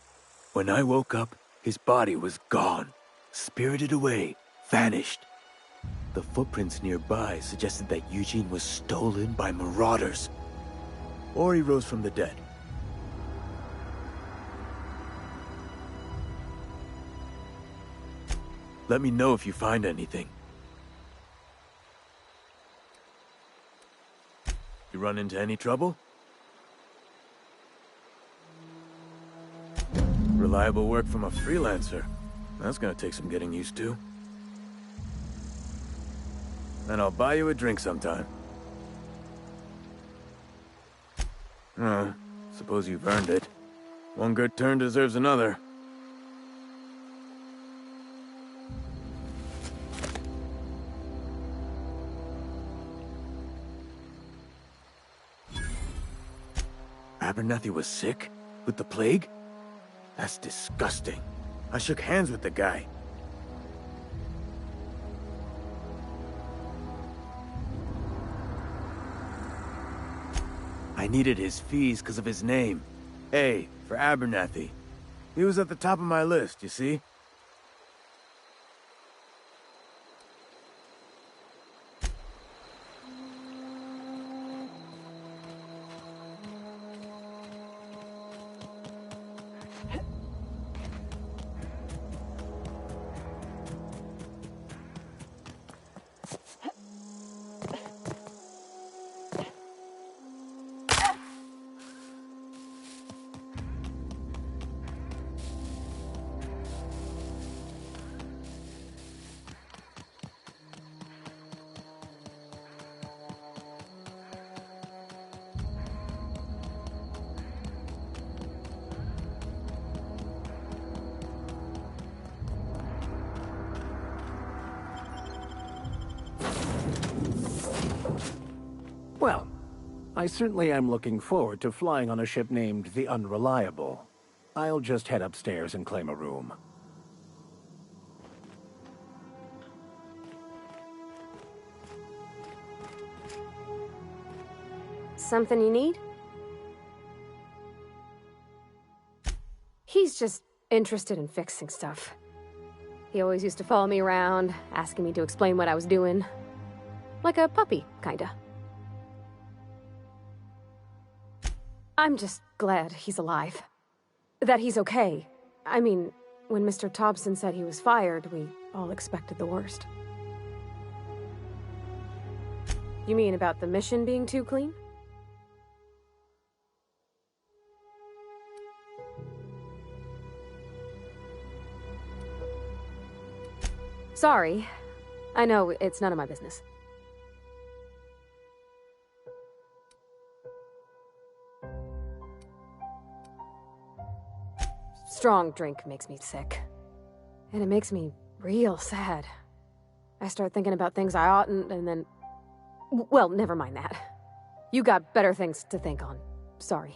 When I woke up, his body was gone. Spirited away. Vanished. The footprints nearby suggested that Eugene was stolen by marauders. Or he rose from the dead. Let me know if you find anything. You run into any trouble? Reliable work from a freelancer. That's gonna take some getting used to. And I'll buy you a drink sometime. Suppose you've earned it. One good turn deserves another. Abernathy was sick? With the plague? That's disgusting. I shook hands with the guy. I needed his fees because of his name. A for Abernathy. He was at the top of my list, you see? Well, I certainly am looking forward to flying on a ship named the Unreliable. I'll just head upstairs and claim a room. Something you need? He's just interested in fixing stuff. He always used to follow me around, asking me to explain what I was doing. Like a puppy, kinda. I'm just glad he's alive. That he's okay. I mean, when Mr. Thompson said he was fired, we all expected the worst. You mean about the mission being too clean? Sorry. I know it's none of my business. Strong drink makes me sick. And it makes me real sad. I start thinking about things I oughtn't, and then... Well, never mind that. You got better things to think on. Sorry.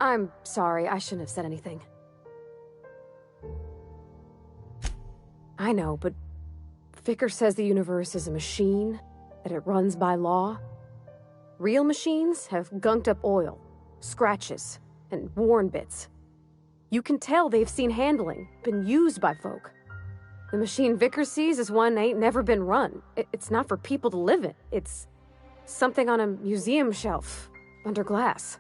I'm sorry, I shouldn't have said anything. I know, but Vickers says the universe is a machine, that it runs by law. Real machines have gunked up oil, scratches, and worn bits. You can tell they've seen handling, been used by folk. The machine Vickers sees is one ain't never been run. It's not for people to live in. It's something on a museum shelf, under glass.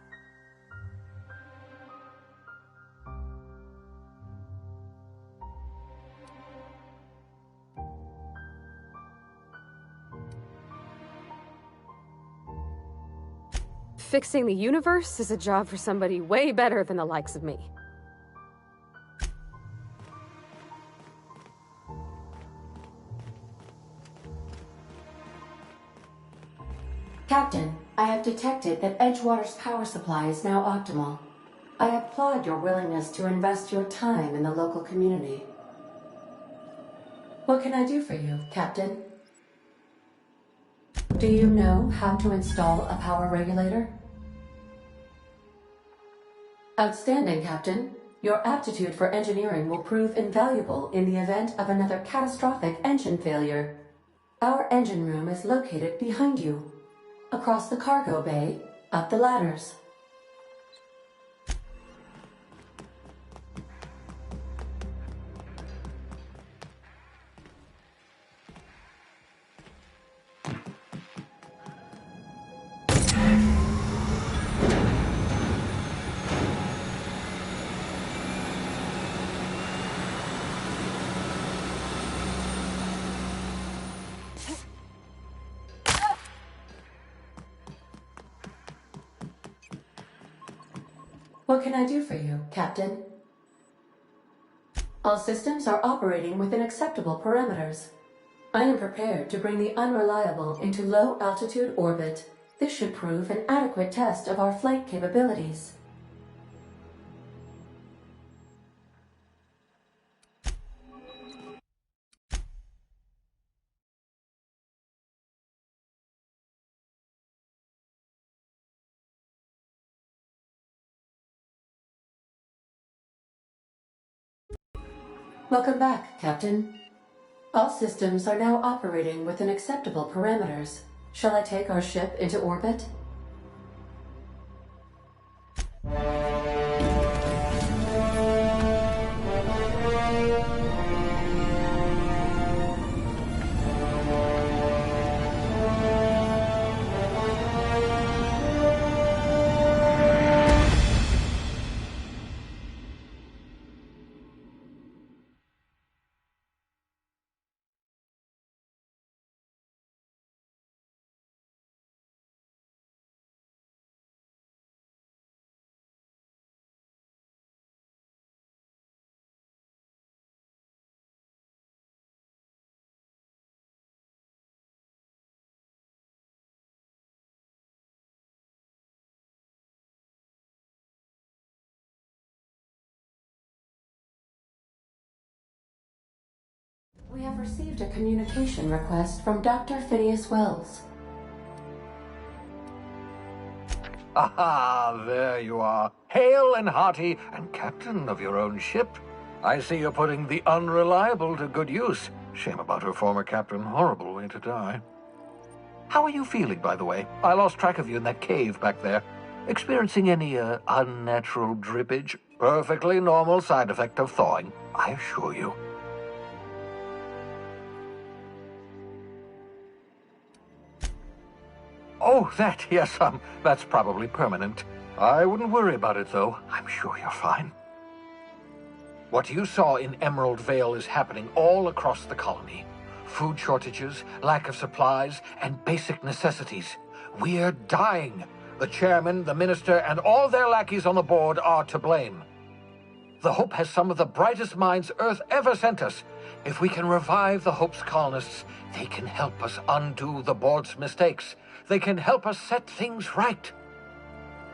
Fixing the universe is a job for somebody way better than the likes of me. Captain, I have detected that Edgewater's power supply is now optimal. I applaud your willingness to invest your time in the local community. What can I do for you, Captain? Do you know how to install a power regulator? Outstanding, Captain. Your aptitude for engineering will prove invaluable in the event of another catastrophic engine failure. Our engine room is located behind you. Across the cargo bay, up the ladders. What can I do for you, Captain? All systems are operating within acceptable parameters. I am prepared to bring the Unreliable into low-altitude orbit. This should prove an adequate test of our flight capabilities. Welcome back, Captain. All systems are now operating within acceptable parameters. Shall I take our ship into orbit? We have received a communication request from Dr. Phineas Wells. Aha, there you are. Hale and hearty, and captain of your own ship. I see you're putting the Unreliable to good use. Shame about her former captain. Horrible way to die. How are you feeling, by the way? I lost track of you in that cave back there. Experiencing any, unnatural drippage? Perfectly normal side effect of thawing, I assure you. Oh, that, yes, that's probably permanent. I wouldn't worry about it, though. I'm sure you're fine. What you saw in Emerald Vale is happening all across the colony. Food shortages, lack of supplies, and basic necessities. We're dying. The chairman, the minister, and all their lackeys on the board are to blame. The Hope has some of the brightest minds Earth ever sent us. If we can revive the Hope's colonists, they can help us undo the board's mistakes. They can help us set things right.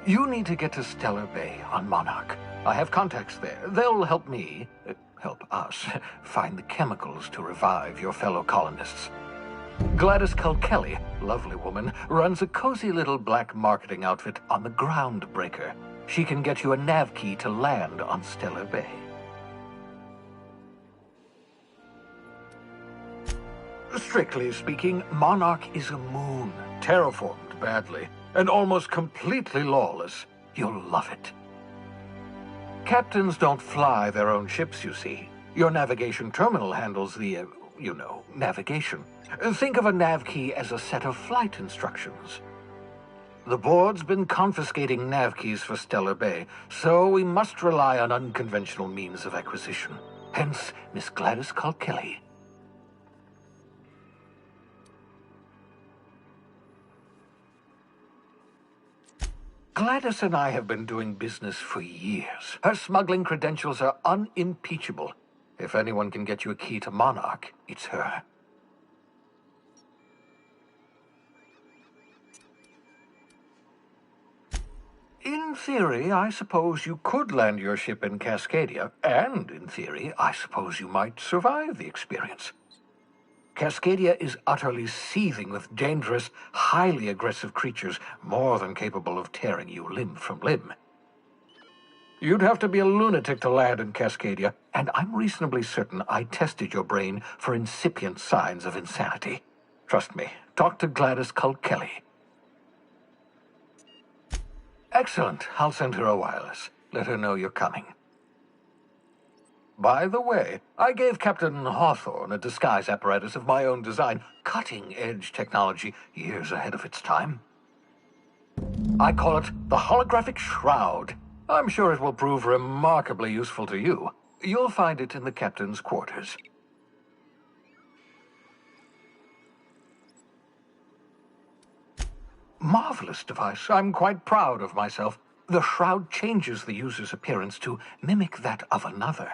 You need to get to Stellar Bay on Monarch. I have contacts there. They'll help me, help us, find the chemicals to revive your fellow colonists. Gladys Culkelly, lovely woman, runs a cozy little black marketing outfit on the Groundbreaker. She can get you a nav key to land on Stellar Bay. Strictly speaking, Monarch is a moon, terraformed badly, and almost completely lawless. You'll love it. Captains don't fly their own ships, you see. Your navigation terminal handles the, navigation. Think of a nav key as a set of flight instructions. The board's been confiscating nav keys for Stellar Bay, so we must rely on unconventional means of acquisition. Hence, Miss Gladys Culkelly. Gladys and I have been doing business for years. Her smuggling credentials are unimpeachable. If anyone can get you a key to Monarch, it's her. In theory, I suppose you could land your ship in Cascadia, and in theory, I suppose you might survive the experience. Cascadia is utterly seething with dangerous, highly aggressive creatures, more than capable of tearing you limb from limb. You'd have to be a lunatic to land in Cascadia, and I'm reasonably certain I tested your brain for incipient signs of insanity. Trust me, talk to Gladys Culkelly. Excellent. I'll send her a wireless. Let her know you're coming. By the way, I gave Captain Hawthorne a disguise apparatus of my own design, cutting-edge technology, years ahead of its time. I call it the Holographic Shroud. I'm sure it will prove remarkably useful to you. You'll find it in the captain's quarters. Marvelous device. I'm quite proud of myself. The shroud changes the user's appearance to mimic that of another.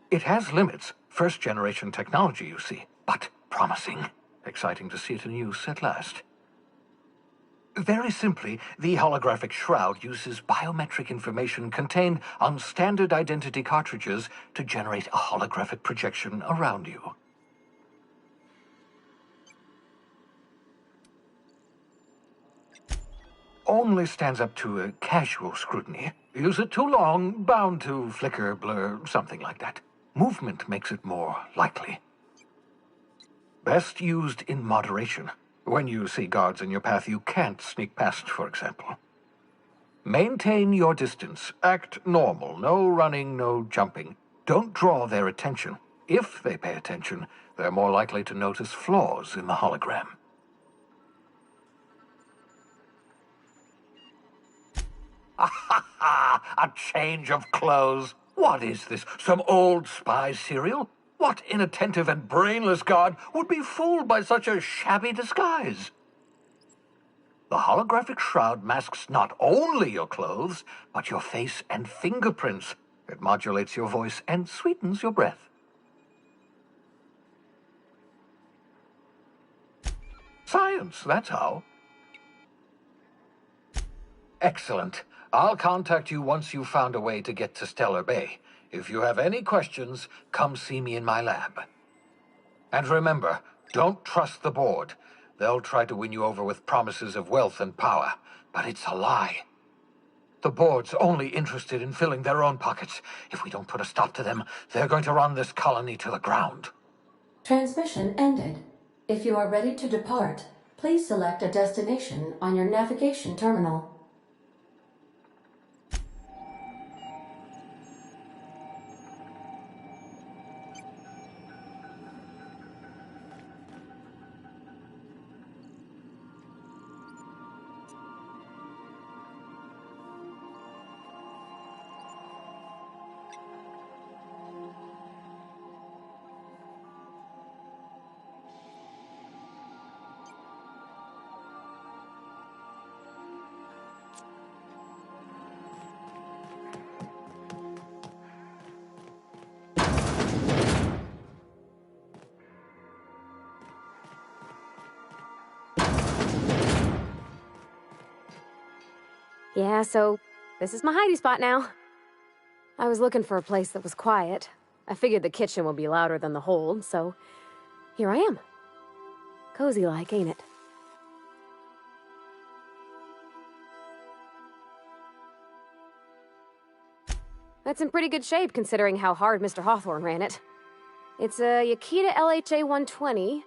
It has limits, first-generation technology, you see, but promising. Exciting to see it in use at last. Very simply, the holographic shroud uses biometric information contained on standard identity cartridges to generate a holographic projection around you. Only stands up to a casual scrutiny. Use it too long, bound to flicker, blur, something like that. Movement makes it more likely. Best used in moderation. When you see guards in your path you can't sneak past, for example. Maintain your distance. Act normal. No running, no jumping. Don't draw their attention. If they pay attention, they're more likely to notice flaws in the hologram. A change of clothes. What is this? Some old spy serial? What inattentive and brainless guard would be fooled by such a shabby disguise? The holographic shroud masks not only your clothes, but your face and fingerprints. It modulates your voice and sweetens your breath. Science, that's how. Excellent. I'll contact you once you've found a way to get to Stellar Bay. If you have any questions, come see me in my lab. And remember, don't trust the board. They'll try to win you over with promises of wealth and power, but it's a lie. The board's only interested in filling their own pockets. If we don't put a stop to them, they're going to run this colony to the ground. Transmission ended. If you are ready to depart, please select a destination on your navigation terminal. Yeah, so this is my hidey spot now. I was looking for a place that was quiet. I figured the kitchen would be louder than the hold, so here I am. Cozy-like, ain't it? That's in pretty good shape considering how hard Mr. Hawthorne ran it. It's a Yakita LHA 120,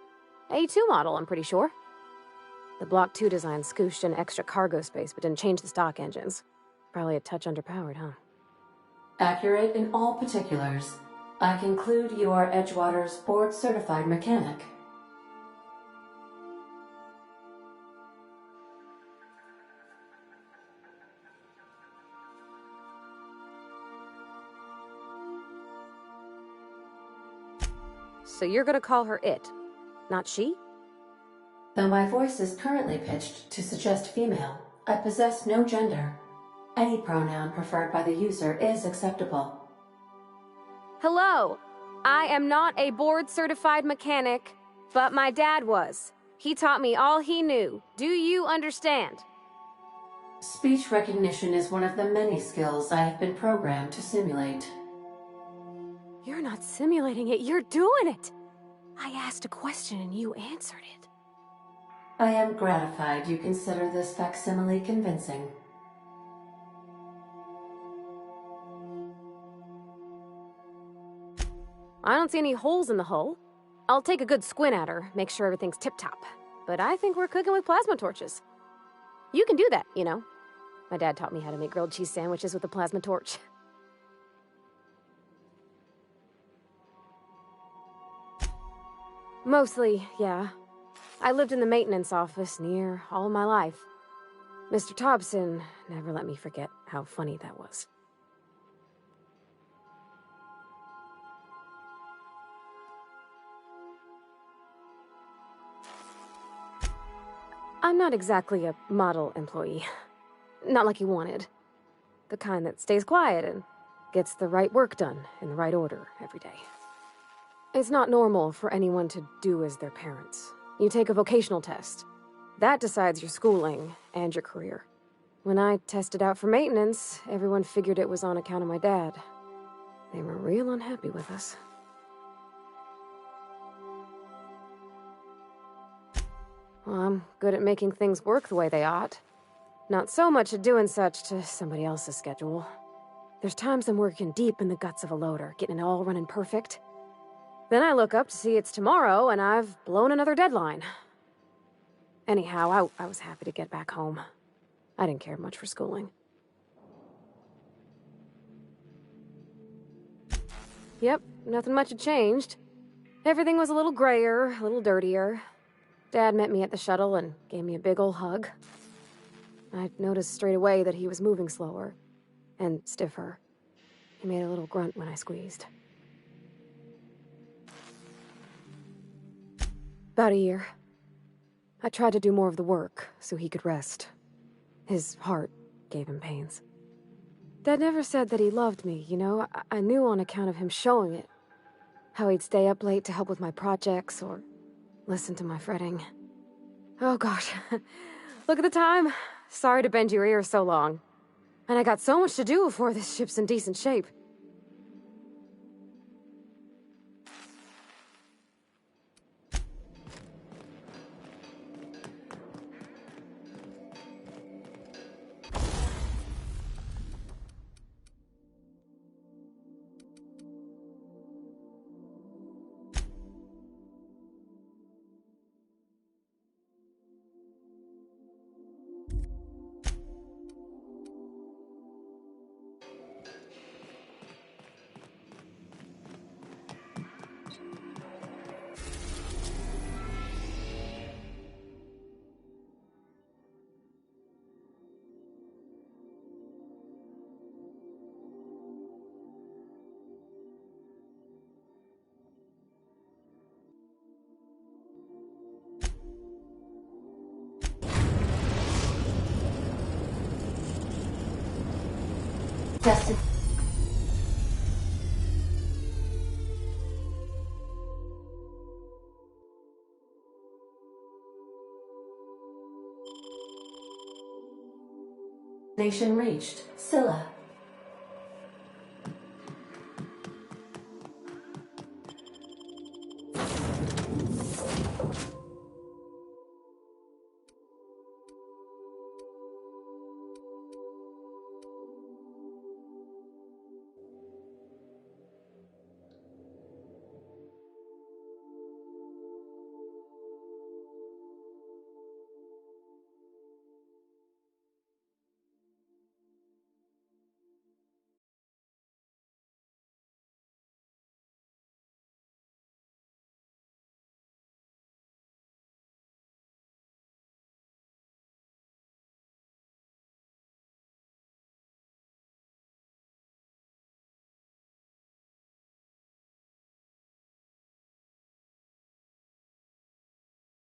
A2 model, I'm pretty sure. The Block 2 design scooshed in extra cargo space, but didn't change the stock engines. Probably a touch underpowered, huh? Accurate in all particulars. I conclude you are Edgewater's board-certified mechanic. So you're gonna call her it, not she? Though my voice is currently pitched to suggest female, I possess no gender. Any pronoun preferred by the user is acceptable. Hello! I am not a board-certified mechanic, but my dad was. He taught me all he knew. Do you understand? Speech recognition is one of the many skills I have been programmed to simulate. You're not simulating it, you're doing it! I asked a question and you answered it. I am gratified you consider this facsimile convincing. I don't see any holes in the hull. I'll take a good squint at her, make sure everything's tip-top. But I think we're cooking with plasma torches. You can do that, you know. My dad taught me how to make grilled cheese sandwiches with a plasma torch. Mostly, yeah. I lived in the maintenance office near all my life. Mr. Thompson never let me forget how funny that was. I'm not exactly a model employee. Not like he wanted. The kind that stays quiet and gets the right work done in the right order every day. It's not normal for anyone to do as their parents. You take a vocational test. That decides your schooling and your career. When I tested out for maintenance, everyone figured it was on account of my dad. They were real unhappy with us. Well, I'm good at making things work the way they ought. Not so much at doing such to somebody else's schedule. There's times I'm working deep in the guts of a loader, getting it all running perfect. Then I look up to see it's tomorrow, and I've blown another deadline. Anyhow, I was happy to get back home. I didn't care much for schooling. Yep, nothing much had changed. Everything was a little grayer, a little dirtier. Dad met me at the shuttle and gave me a big ol' hug. I noticed straight away that he was moving slower and stiffer. He made a little grunt when I squeezed. About a year. I tried to do more of the work so he could rest. His heart gave him pains. Dad never said that he loved me, you know? I knew on account of him showing it. How he'd stay up late to help with my projects or listen to my fretting. Oh gosh, look at the time. Sorry to bend your ears so long. And I got so much to do before this ship's in decent shape. Destination reached. Scylla.